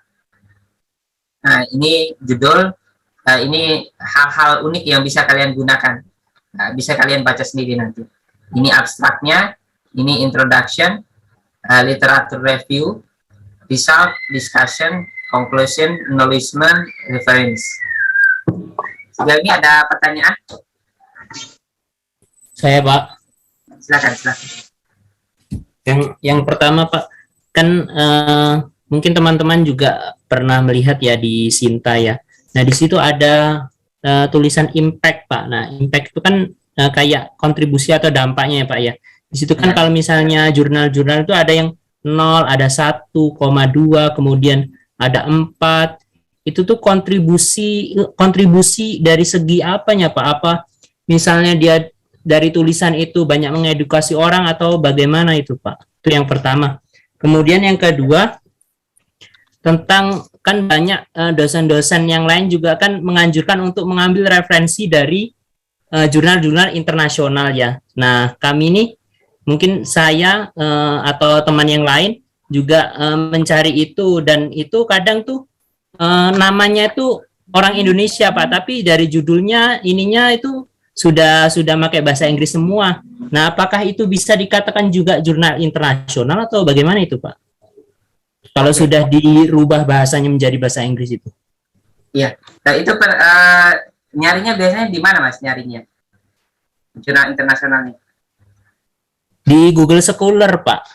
Nah, ini judul, ini hal-hal unik yang bisa kalian gunakan. Bisa kalian baca sendiri nanti. Ini abstraknya, ini introduction, literature review, result, discussion, conclusion, acknowledgement, reference. Sejauh ini ada pertanyaan? Saya, Pak. Silakan. Yang pertama, Pak, kan mungkin teman-teman juga pernah melihat ya di Sinta ya. Nah, di situ ada tulisan impact, Pak. Nah, impact itu kan kayak kontribusi atau dampaknya ya, Pak ya. Di situ kan kalau misalnya jurnal-jurnal itu ada yang 0, ada 1,2, kemudian ada 4. Itu tuh kontribusi dari segi apanya, Pak? Apa misalnya dia dari tulisan itu banyak mengedukasi orang atau bagaimana itu, Pak? Itu yang pertama. Kemudian yang kedua, tentang kan banyak dosen-dosen yang lain juga kan menganjurkan untuk mengambil referensi dari jurnal-jurnal internasional ya. Nah, kami ini mungkin saya atau teman yang lain juga mencari itu, dan itu kadang tuh namanya itu orang Indonesia, Pak, tapi dari judulnya ininya itu sudah pakai bahasa Inggris semua. Nah, apakah itu bisa dikatakan juga jurnal internasional atau bagaimana itu, Pak? Kalau sudah dirubah bahasanya menjadi bahasa Inggris itu. Iya. Nah, itu nyarinya biasanya di mana, Mas, nyarinya? Jurnal internasionalnya. Di Google Scholar, Pak.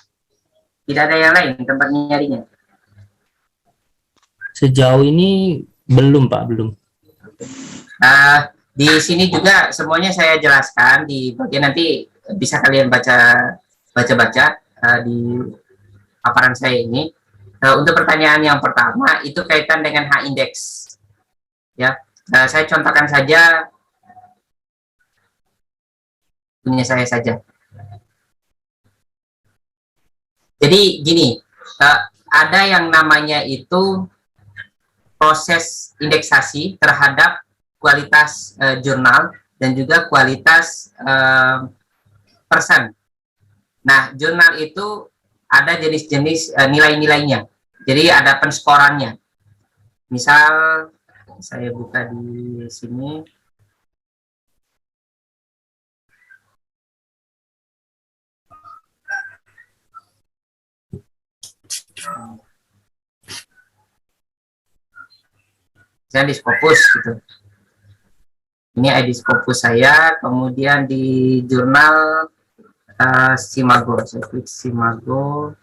Tidak ada yang lain tempat nyarinya. Sejauh ini belum, Pak, belum. Di sini juga semuanya saya jelaskan di bagian, nanti bisa kalian baca di paparan saya ini. Untuk pertanyaan yang pertama itu kaitan dengan H-index, ya. Saya contohkan saja punya saya saja. Jadi gini, ada yang namanya itu proses indeksasi terhadap kualitas jurnal dan juga kualitas persen. Nah, jurnal itu ada jenis-jenis nilai-nilainya. Jadi ada penskorannya. Misal saya buka di sini. Saya di Scopus gitu. Ini ID Scopus saya, kemudian di jurnal Simago, saya klik Simago,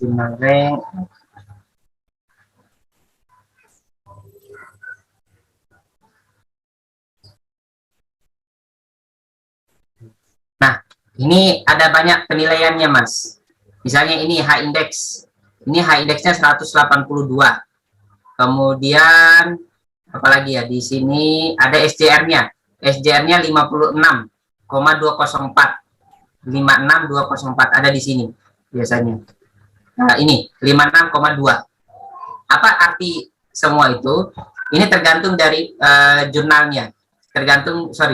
jurnal rank. Nah, ini ada banyak penilaiannya, Mas. Misalnya ini H-index. Ini H-indexnya 182. Kemudian apalagi ya, di sini ada SJR-nya. SJR-nya 56,204. 56204 ada di sini biasanya. Nah, ini 56,2. Apa arti semua itu? Ini tergantung dari jurnalnya.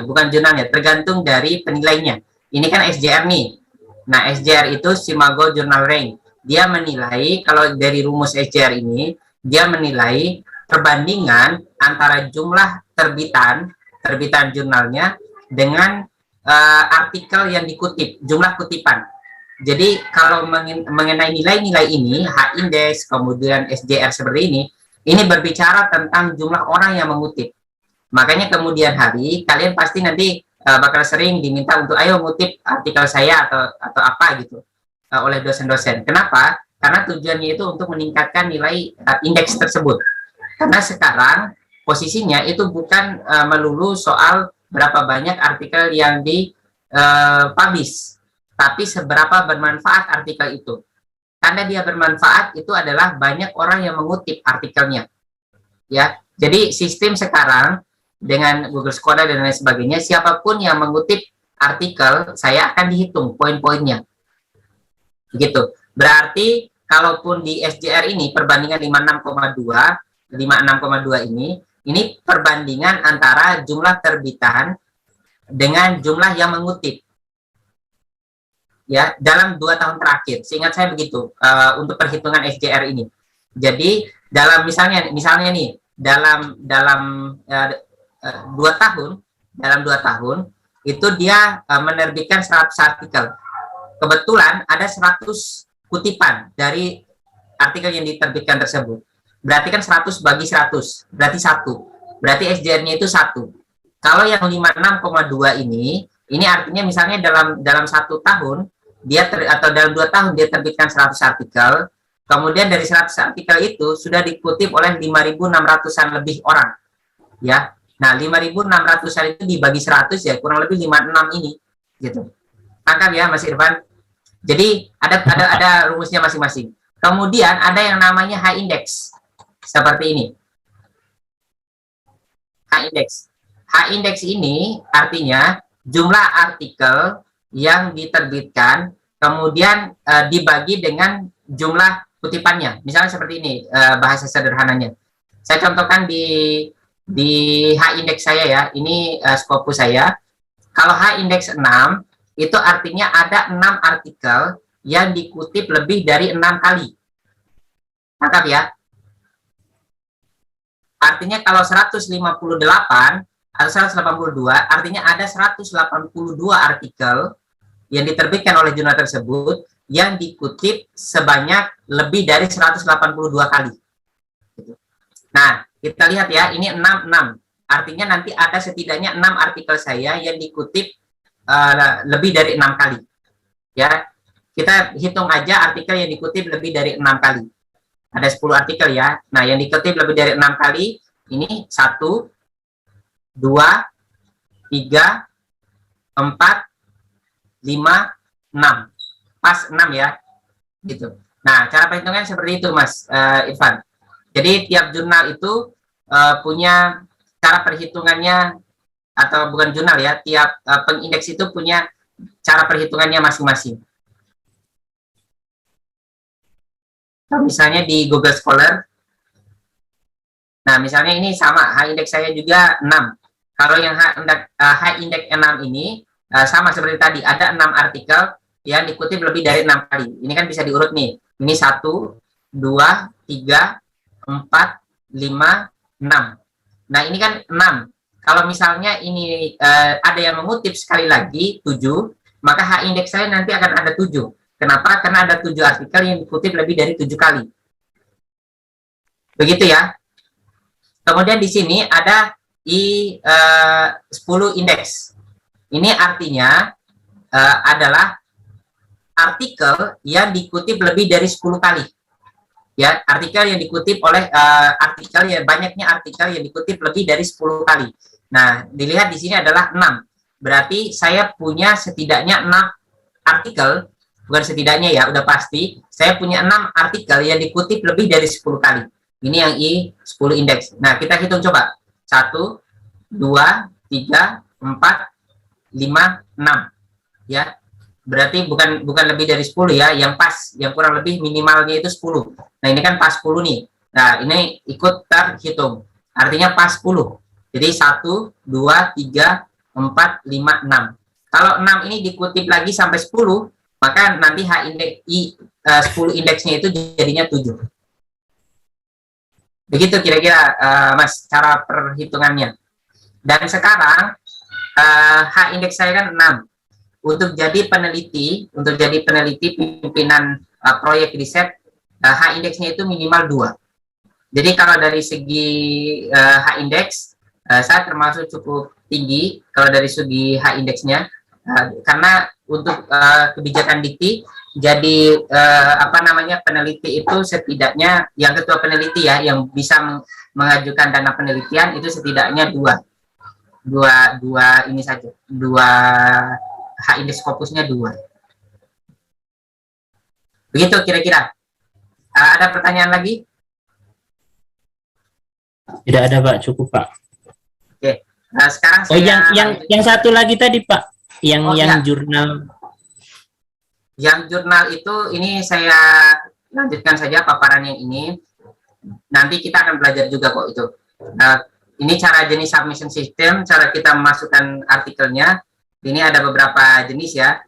Bukan jurnalnya, tergantung dari penilainya. Ini kan SJR nih. Nah, SJR itu Simago Journal Rank. Dia menilai, kalau dari rumus SJR ini, dia menilai perbandingan antara jumlah terbitan jurnalnya dengan artikel yang dikutip, jumlah kutipan. Jadi kalau mengenai nilai-nilai ini, H-index, kemudian SJR seperti ini berbicara tentang jumlah orang yang mengutip. Makanya kemudian hari, kalian pasti nanti bakal sering diminta untuk ayo ngutip artikel saya atau apa gitu oleh dosen-dosen. Kenapa? Karena tujuannya itu untuk meningkatkan nilai indeks tersebut. Karena sekarang posisinya itu bukan melulu soal berapa banyak artikel yang di-publish, tapi seberapa bermanfaat artikel itu. Tanda dia bermanfaat itu adalah banyak orang yang mengutip artikelnya. Ya, jadi sistem sekarang dengan Google Scholar dan lain sebagainya, siapapun yang mengutip artikel, saya akan dihitung poin-poinnya. Begitu. Berarti kalaupun di SJR ini perbandingan 56,2 ini perbandingan antara jumlah terbitan dengan jumlah yang mengutip. Ya, dalam 2 tahun terakhir. Seingat saya begitu untuk perhitungan SJR ini. Jadi dalam misalnya nih dalam 2 tahun itu dia menerbitkan 100 artikel. Kebetulan ada 100 kutipan dari artikel yang diterbitkan tersebut. Berarti kan 100 bagi 100, berarti 1. Berarti SJR-nya itu 1. Kalau yang 56,2 ini artinya misalnya dalam 1 tahun atau dalam 2 tahun dia terbitkan 100 artikel, kemudian dari 100 artikel itu sudah dikutip oleh 5.600-an lebih orang, ya. Nah, 5.600-an itu dibagi 100 ya kurang lebih 56 ini, gitu. Tangkap ya, Mas Irfan. Jadi ada rumusnya masing-masing. Kemudian ada yang namanya high index, seperti ini. High index. High index ini artinya jumlah artikel yang diterbitkan kemudian dibagi dengan jumlah kutipannya. Misalnya seperti ini bahasa sederhananya. Saya contohkan di high index saya ya. Ini Scopus saya. Kalau high index 6 itu artinya ada 6 artikel yang dikutip lebih dari 6 kali. Tangkap ya. Artinya kalau 158 atau 182 artinya ada 182 artikel yang diterbitkan oleh jurnal tersebut yang dikutip sebanyak lebih dari 182 kali. Nah, kita lihat ya, ini 66. Artinya nanti ada setidaknya 6 artikel saya yang dikutip lebih dari 6 kali. Ya, kita hitung aja artikel yang dikutip lebih dari 6 kali. Ada 10 artikel ya. Nah, yang dikutip lebih dari 6 kali, ini 1, 2, 3, 4, 5, 6. Pas 6 ya. Gitu. Nah, cara perhitungan seperti itu, Mas Irfan. Jadi, tiap jurnal itu punya cara perhitungannya, atau bukan jurnal ya, tiap pengindeks itu punya cara perhitungannya masing-masing. Nah, misalnya di Google Scholar, nah misalnya ini sama, high index saya juga 6. Kalau yang high index 6 ini sama seperti tadi, ada 6 artikel yang dikutip lebih dari 6 kali. Ini kan bisa diurut nih. Ini 1, 2, 3, 4, 5, 6. Nah, ini kan 6. Kalau misalnya ini ada yang mengutip sekali lagi 7, maka high index saya nanti akan ada 7. Kenapa? Karena ada 7 artikel yang dikutip lebih dari 7 kali. Begitu ya. Kemudian di sini ada 10 indeks. Ini artinya adalah artikel yang dikutip lebih dari 10 kali. Ya, artikel yang dikutip oleh banyaknya artikel yang dikutip lebih dari 10 kali. Nah, dilihat di sini adalah 6. Berarti saya punya setidaknya 6 artikel, bukan setidaknya ya, udah pasti saya punya 6 artikel yang dikutip lebih dari 10 kali. Ini yang I10 indeks. Nah, kita hitung coba. 1, 2, 3, 4, 5, 6. Ya. Berarti bukan lebih dari 10 ya, yang pas, yang kurang lebih minimalnya itu 10. Nah, ini kan pas 10 nih. Nah, ini ikut terhitung. Artinya pas 10. Jadi 1, 2, 3, 4, 5, 6. Kalau 6 ini dikutip lagi sampai 10, maka nanti I10 indeksnya itu jadinya 7. Begitu kira-kira Mas cara perhitungannya. Dan sekarang H indeks saya kan 6. Untuk jadi peneliti pimpinan proyek riset, H indeksnya itu minimal 2. Jadi kalau dari segi H indeks, saya termasuk cukup tinggi kalau dari segi H indeksnya, karena untuk kebijakan dikti, jadi peneliti itu setidaknya, yang ketua peneliti ya, yang bisa mengajukan dana penelitian itu setidaknya dua ini saja, 2 H indeks Scopusnya 2. Begitu kira-kira. Ada pertanyaan lagi? Tidak ada, Pak. Cukup, Pak. Oke. Sekarang yang satu lagi tadi, Pak. Yang ya. Jurnal. Yang jurnal itu ini saya lanjutkan saja paparan yang ini. Nanti kita akan belajar juga kok itu. Ini cara jenis submission system, cara kita memasukkan artikelnya. Ini ada beberapa jenis ya.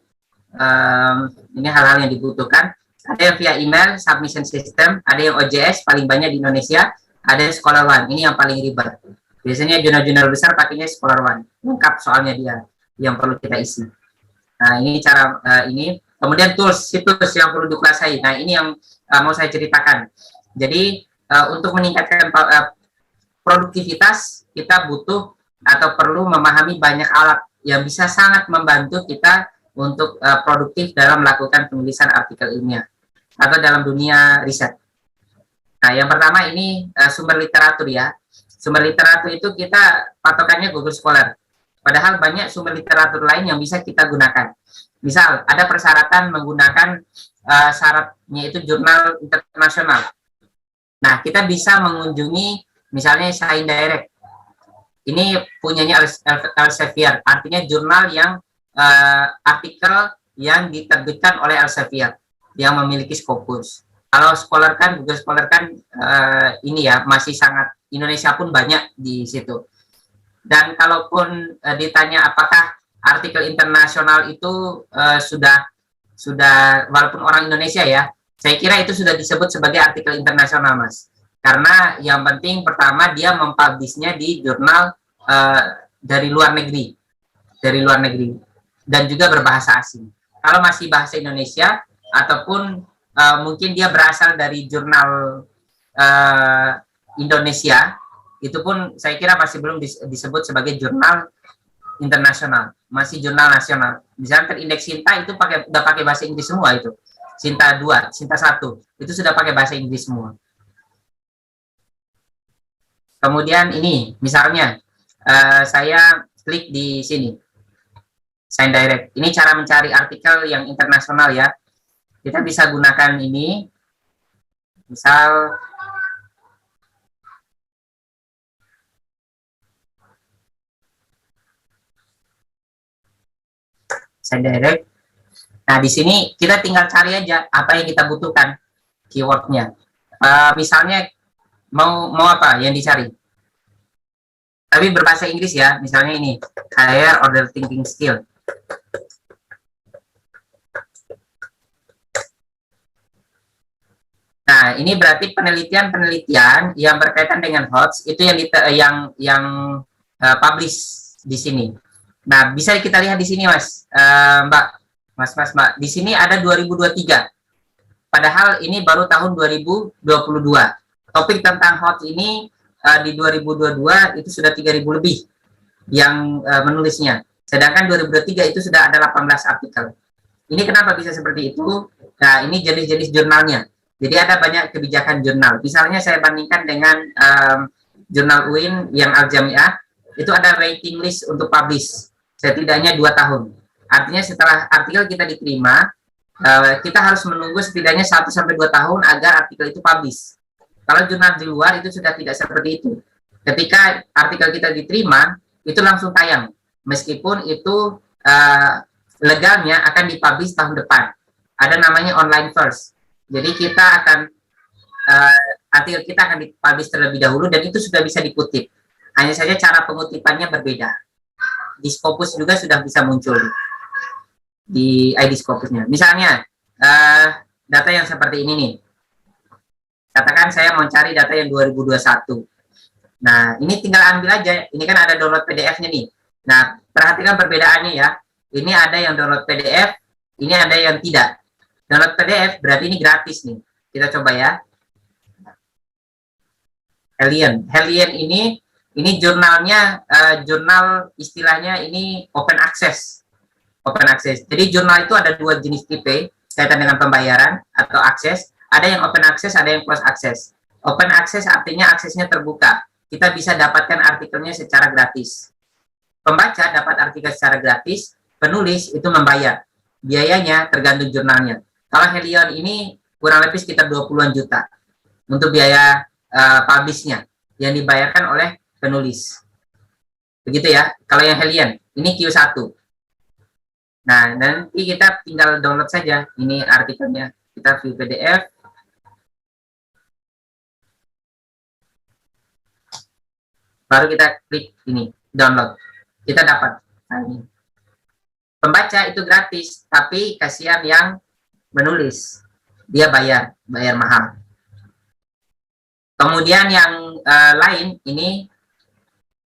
Ini hal-hal yang dibutuhkan. Ada yang via email, submission system. Ada yang OJS, paling banyak di Indonesia. Ada yang Scholar One, ini yang paling ribet. Biasanya jurnal-jurnal besar pakainya Scholar One. Lengkap soalnya dia, yang perlu kita isi. Nah, ini cara ini. Kemudian tools, situs yang perlu dikuasai. Nah, ini yang mau saya ceritakan. Jadi, untuk meningkatkan produktivitas, kita butuh atau perlu memahami banyak alat yang bisa sangat membantu kita untuk produktif dalam melakukan penulisan artikel ilmiah atau dalam dunia riset. Nah, yang pertama ini sumber literatur ya. Sumber literatur itu kita patokannya Google Scholar. Padahal banyak sumber literatur lain yang bisa kita gunakan. Misal, ada persyaratan menggunakan syaratnya itu jurnal internasional. Nah, kita bisa mengunjungi misalnya Science Direct. Ini punyanya Elsevier, artinya jurnal yang artikel yang diterbitkan oleh Elsevier yang memiliki Scopus. Kalau Scholar kan, Google Scholar kan ini ya masih sangat, Indonesia pun banyak di situ. Dan kalaupun ditanya apakah artikel internasional itu sudah walaupun orang Indonesia ya, saya kira itu sudah disebut sebagai artikel internasional, Mas. Karena yang penting pertama dia mempublishnya di jurnal dari luar negeri, dan juga berbahasa asing. Kalau masih bahasa Indonesia ataupun mungkin dia berasal dari jurnal Indonesia, itu pun saya kira masih belum disebut sebagai jurnal internasional, masih jurnal nasional. Misalnya terindeks Sinta itu udah pakai bahasa Inggris semua itu. Sinta 2, Sinta 1 itu sudah pakai bahasa Inggris semua. Kemudian ini, misalnya saya klik di sini, Science Direct. Ini cara mencari artikel yang internasional ya. Kita bisa gunakan ini, misal Science Direct. Nah, di sini kita tinggal cari aja apa yang kita butuhkan, keywordnya. Misalnya mau apa yang dicari, tapi berbahasa Inggris ya, misalnya ini higher order thinking skill. Nah, ini berarti penelitian yang berkaitan dengan HOTS itu yang publish di sini. Nah, bisa kita lihat di sini, Mas, Mbak. Di sini ada 2023. Padahal ini baru tahun 2022. Topik tentang HOTS ini di 2022 itu sudah 3.000 lebih yang menulisnya. Sedangkan 2023 itu sudah ada 18 artikel. Ini kenapa bisa seperti itu? Nah, ini jenis-jenis jurnalnya. Jadi ada banyak kebijakan jurnal. Misalnya saya bandingkan dengan jurnal UIN yang Al-Jami'ah, itu ada waiting list untuk publish. Setidaknya 2 tahun. Artinya setelah artikel kita diterima, kita harus menunggu setidaknya 1-2 tahun agar artikel itu publish. Kalau jurnal di luar itu sudah tidak seperti itu. Ketika artikel kita diterima, itu langsung tayang. Meskipun itu legalnya akan dipublish tahun depan. Ada namanya online first. Jadi kita akan artikel kita akan dipublish terlebih dahulu dan itu sudah bisa dikutip. Hanya saja cara pengutipannya berbeda. Di Scopus juga sudah bisa muncul di ID Scopusnya. Misalnya data yang seperti ini nih. Katakan saya mau cari data yang 2021. Nah, ini tinggal ambil aja. Ini kan ada download PDF-nya nih. Nah, perhatikan perbedaannya ya. Ini ada yang download PDF, ini ada yang tidak. Download PDF berarti ini gratis nih. Kita coba ya. Hellion ini jurnalnya, jurnal istilahnya ini open access. Open access. Jadi jurnal itu ada 2 jenis tipe kaitan dengan pembayaran atau akses. Ada yang open access, ada yang close access. Open access artinya aksesnya terbuka. Kita bisa dapatkan artikelnya secara gratis. Pembaca dapat artikel secara gratis, penulis itu membayar. Biayanya tergantung jurnalnya. Kalau Hellion ini kurang lebih sekitar 20-an juta untuk biaya publishnya yang dibayarkan oleh penulis. Begitu ya. Kalau yang Hellion, ini Q1. Nah, nanti kita tinggal download saja. Ini artikelnya. Kita view PDF. Baru kita klik ini, download. Kita dapat. Nah, ini. Pembaca itu gratis, tapi kasihan yang menulis. Dia bayar mahal. Kemudian yang lain, ini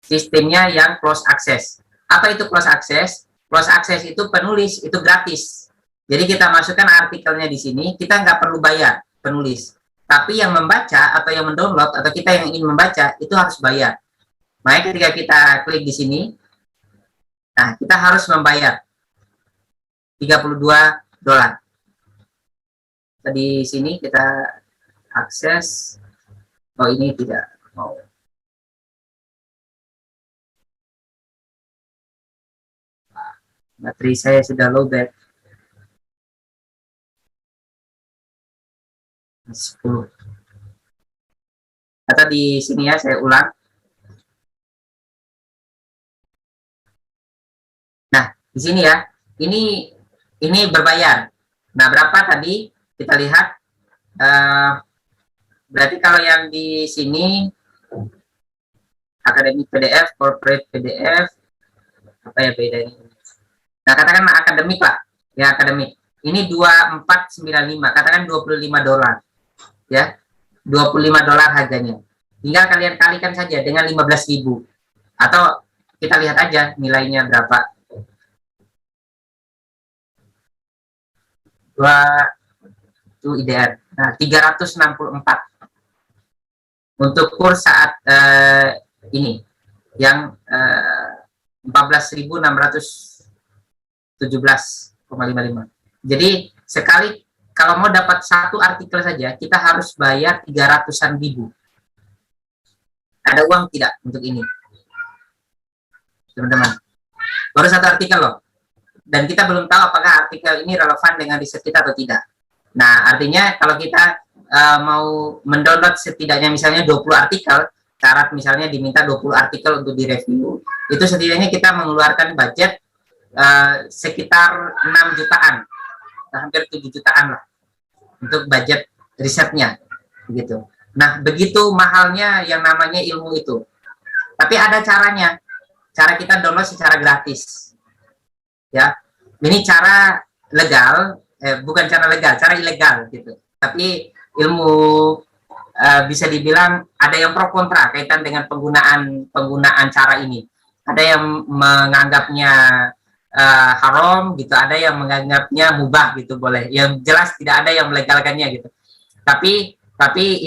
sistemnya yang close access. Apa itu close access? Close access itu penulis, itu gratis. Jadi kita masukkan artikelnya di sini, kita nggak perlu bayar penulis. Tapi yang membaca atau yang mendownload atau kita yang ingin membaca itu harus bayar. Makanya ketika kita klik di sini, nah kita harus membayar. $32. Di sini kita akses. Oh, ini tidak mau. Baterai saya sudah low batt. 10. Atau di sini ya, saya ulang. Nah, di sini ya, ini berbayar. Nah, berapa tadi? Kita lihat. Berarti kalau yang di sini akademik PDF, corporate PDF, apa ya bedanya? Nah, katakan akademik lah, ya akademik. Ini 2495, katakan $25, ya, $25 harganya. Tinggal kalian kalikan saja dengan 15.000, atau kita lihat aja nilainya berapa. Itu IDR. Nah, 364 untuk kurs saat ini yang 14.617,55. Jadi sekali kalau mau dapat satu artikel saja kita harus bayar 300-an ribu. Ada uang tidak untuk ini, teman-teman? Baru satu artikel loh. Dan kita belum tahu apakah artikel ini relevan dengan riset kita atau tidak. Nah, artinya kalau kita mau mendownload setidaknya misalnya 20 artikel, syarat misalnya diminta 20 artikel untuk direview, itu setidaknya kita mengeluarkan budget sekitar 6 jutaan, hampir 7 jutaan lah untuk budget risetnya, begitu. Nah, begitu mahalnya yang namanya ilmu itu. Tapi ada caranya, cara kita download secara gratis, ya. Ini cara legal, bukan cara legal, cara ilegal gitu. Tapi ilmu bisa dibilang ada yang pro kontra kaitan dengan penggunaan cara ini. Ada yang menganggapnya haram gitu, ada yang menganggapnya mubah gitu, boleh. Yang jelas tidak ada yang melegalkannya gitu. Tapi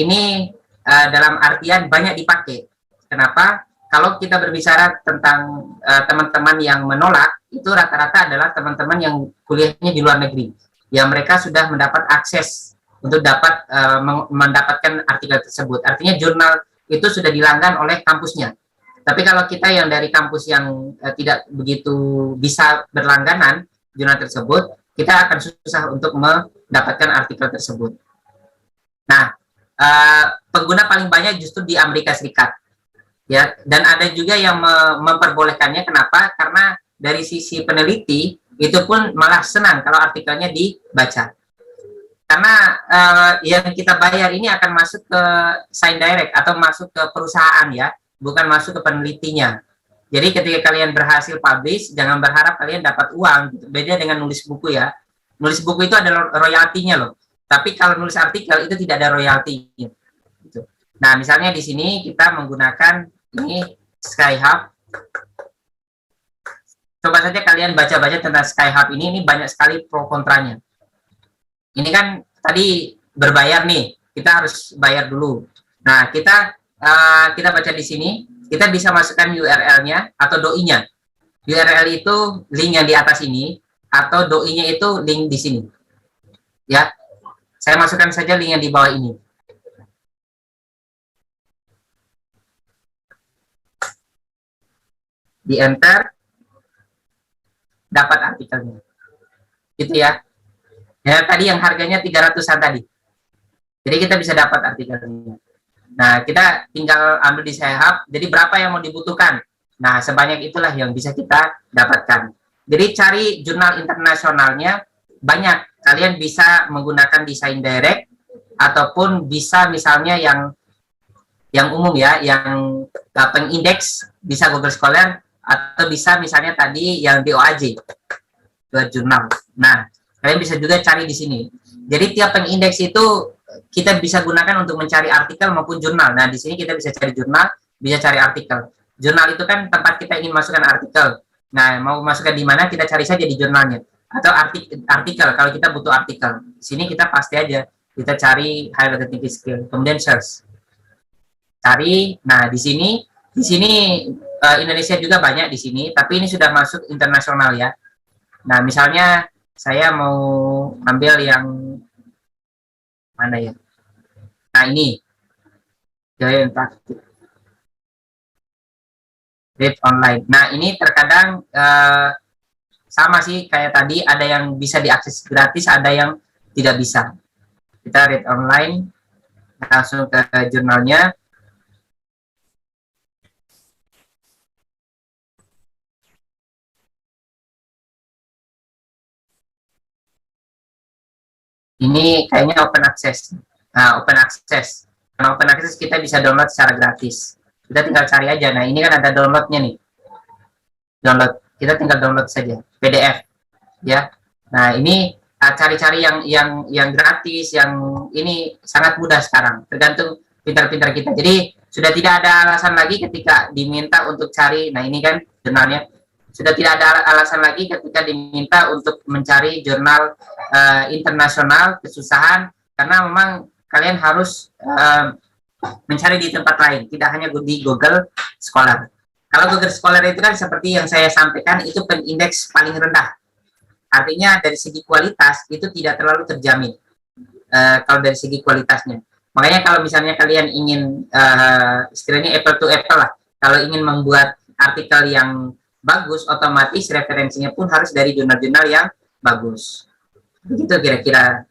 ini dalam artian banyak dipakai. Kenapa? Kalau kita berbicara tentang teman-teman yang menolak, itu rata-rata adalah teman-teman yang kuliahnya di luar negeri, yang mereka sudah mendapat akses untuk dapat mendapatkan artikel tersebut. Artinya jurnal itu sudah dilanggan oleh kampusnya. Tapi kalau kita yang dari kampus yang tidak begitu bisa berlangganan jurnal tersebut, kita akan susah untuk mendapatkan artikel tersebut. Nah, pengguna paling banyak justru di Amerika Serikat, ya. Dan ada juga yang memperbolehkannya. Kenapa? Karena dari sisi peneliti itu pun malah senang kalau artikelnya dibaca. Karena yang kita bayar ini akan masuk ke sign direct atau masuk ke perusahaan, ya, bukan masuk ke penelitinya. Jadi ketika kalian berhasil publish, jangan berharap kalian dapat uang. Beda dengan nulis buku, ya. Nulis buku itu ada royaltinya loh. Tapi kalau nulis artikel itu tidak ada royaltinya. Gitu. Nah, misalnya di sini kita menggunakan ini Skyhub. Coba saja kalian baca-baca tentang Skyhub ini banyak sekali pro kontranya. Ini kan tadi berbayar nih, kita harus bayar dulu. Nah, kita baca di sini, kita bisa masukkan URL-nya atau doi-nya. URL itu link yang di atas ini, atau doi-nya itu link di sini. Ya, saya masukkan saja link yang di bawah ini. Di enter, dapat artikelnya. Gitu ya. Ya, tadi yang harganya 300-an tadi. Jadi kita bisa dapat artikelnya. Nah, kita tinggal ambil di Skyhub. Jadi berapa yang mau dibutuhkan? Nah, sebanyak itulah yang bisa kita dapatkan. Jadi cari jurnal internasionalnya banyak. Kalian bisa menggunakan desain direct ataupun bisa misalnya yang umum, ya, yang pengindeks bisa Google Scholar, atau bisa misalnya tadi yang DOAJ, jurnal. Nah, kalian bisa juga cari di sini. Jadi tiap pengindeks itu kita bisa gunakan untuk mencari artikel maupun jurnal. Nah, di sini kita bisa cari jurnal, bisa cari artikel. Jurnal itu kan tempat kita ingin masukkan artikel. Nah, mau masukkan di mana, kita cari saja di jurnalnya. Atau artikel, kalau kita butuh artikel. Di sini kita pasti aja, kita cari high latency skill, kemudian search. Cari, nah di sini Indonesia juga banyak di sini, tapi ini sudah masuk internasional, ya. Nah, misalnya saya mau ambil yang mana ya? Nah, ini gaya interaktif read online. Nah, ini terkadang sama sih kayak tadi, ada yang bisa diakses gratis, ada yang tidak bisa. Kita read online, langsung ke jurnalnya. Ini kayaknya open access. Nah, open access. Karena open access kita bisa download secara gratis. Kita tinggal cari aja. Nah, ini kan ada downloadnya nih. Download. Kita tinggal download saja. PDF. Ya. Nah, ini cari-cari yang gratis, yang ini sangat mudah sekarang. Tergantung pintar-pintar kita. Jadi sudah tidak ada alasan lagi ketika diminta untuk cari. Nah, ini kan jurnalnya. Sudah tidak ada alasan lagi ketika diminta untuk mencari jurnal internasional, kesusahan, karena memang kalian harus mencari di tempat lain, tidak hanya di Google Scholar. Kalau Google Scholar itu kan seperti yang saya sampaikan, itu penindeks paling rendah. Artinya dari segi kualitas itu tidak terlalu terjamin kalau dari segi kualitasnya. Makanya kalau misalnya kalian ingin istilahnya apple to apple lah, kalau ingin membuat artikel yang bagus, otomatis referensinya pun harus dari jurnal-jurnal yang bagus. Begitu kira-kira.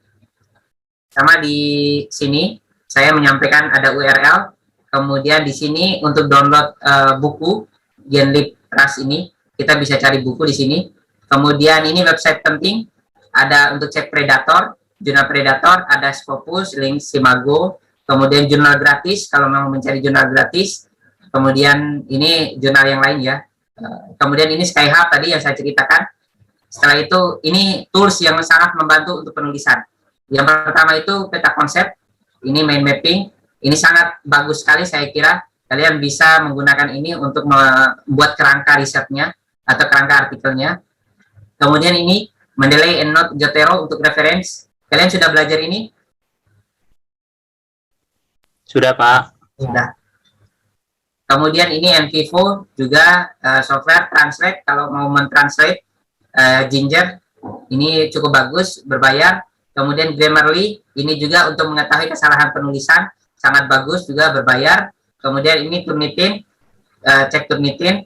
Sama di sini saya menyampaikan ada URL, kemudian di sini untuk download buku GenLib Trust ini, kita bisa cari buku di sini. Kemudian ini website penting, ada untuk cek predator, jurnal predator, ada Scopus, Links, Imago, kemudian jurnal gratis kalau mau mencari jurnal gratis. Kemudian ini jurnal yang lain ya. Kemudian ini Skyhub tadi yang saya ceritakan. Setelah itu ini tools yang sangat membantu untuk penulisan. Yang pertama itu peta konsep, ini mind mapping, ini sangat bagus sekali, saya kira kalian bisa menggunakan ini untuk membuat kerangka risetnya atau kerangka artikelnya. Kemudian ini Mendeley and Note Jotero untuk reference. Kalian sudah belajar ini? Sudah, Pak. Sudah. Kemudian ini MVivo juga software translate, kalau mau mentranslate Ginger, ini cukup bagus, berbayar. Kemudian Grammarly, ini juga untuk mengetahui kesalahan penulisan, sangat bagus juga, berbayar. Kemudian ini Turnitin, cek Turnitin,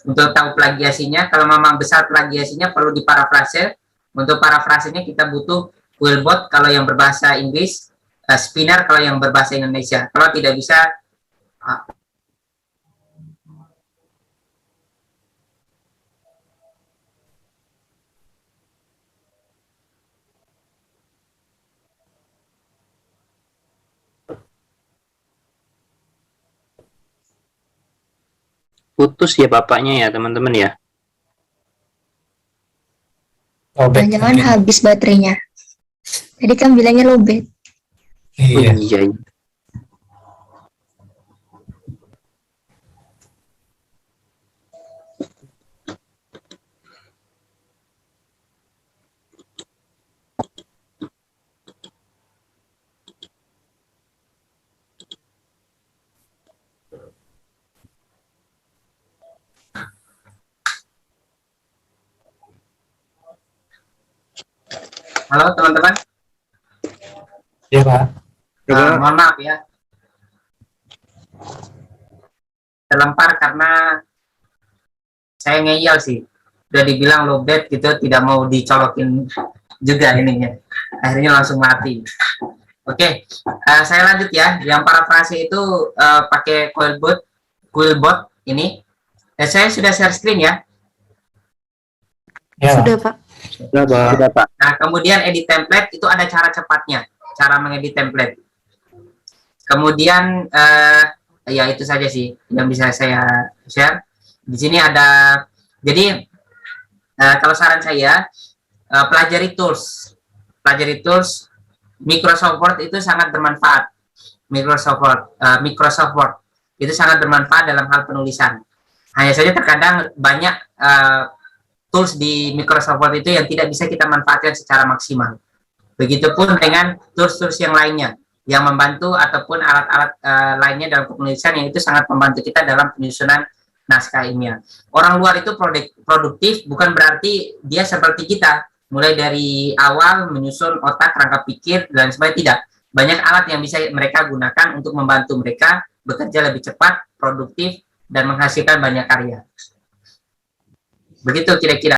untuk tahu plagiasinya. Kalau memang besar plagiasinya perlu diparafrase. Untuk parafrasenya kita butuh Quillbot kalau yang berbahasa Inggris, Spinner kalau yang berbahasa Indonesia. Kalau tidak bisa, Putus ya bapaknya ya, teman-teman ya. Lowbat. Jangan habis baterainya. Tadi kan bilangnya lowbat. Iya. Iya. halo teman-teman. Iya, Pak. Mohon maaf ya, terlempar karena saya ngeyel sih. Udah dibilang lowbat gitu, tidak mau dicolokin juga ininya. Akhirnya langsung mati. Oke, saya lanjut ya. Yang parafrase itu pakai Quillbot ini. Saya sudah share screen ya. Ya, Sudah, Pak. Sudah, Pak. Nah, kemudian edit template itu ada cara cepatnya, cara mengedit template. Kemudian ya itu saja sih yang bisa saya share. Di sini ada, jadi kalau saran saya pelajari tools. Microsoft Word itu sangat bermanfaat. Microsoft Word itu sangat bermanfaat dalam hal penulisan. Hanya saja terkadang banyak tools di Microsoft Word itu yang tidak bisa kita manfaatkan secara maksimal. Begitupun dengan tools-tools yang lainnya yang membantu ataupun alat-alat lainnya dalam penulisan yang itu sangat membantu kita dalam penyusunan naskah ilmiah. Orang luar itu produktif bukan berarti dia seperti kita. mulai dari awal menyusun otak, rangka pikir, dan sebagainya. Tidak. Banyak alat yang bisa mereka gunakan untuk membantu mereka bekerja lebih cepat, produktif, dan menghasilkan banyak karya. Begitu kira-kira.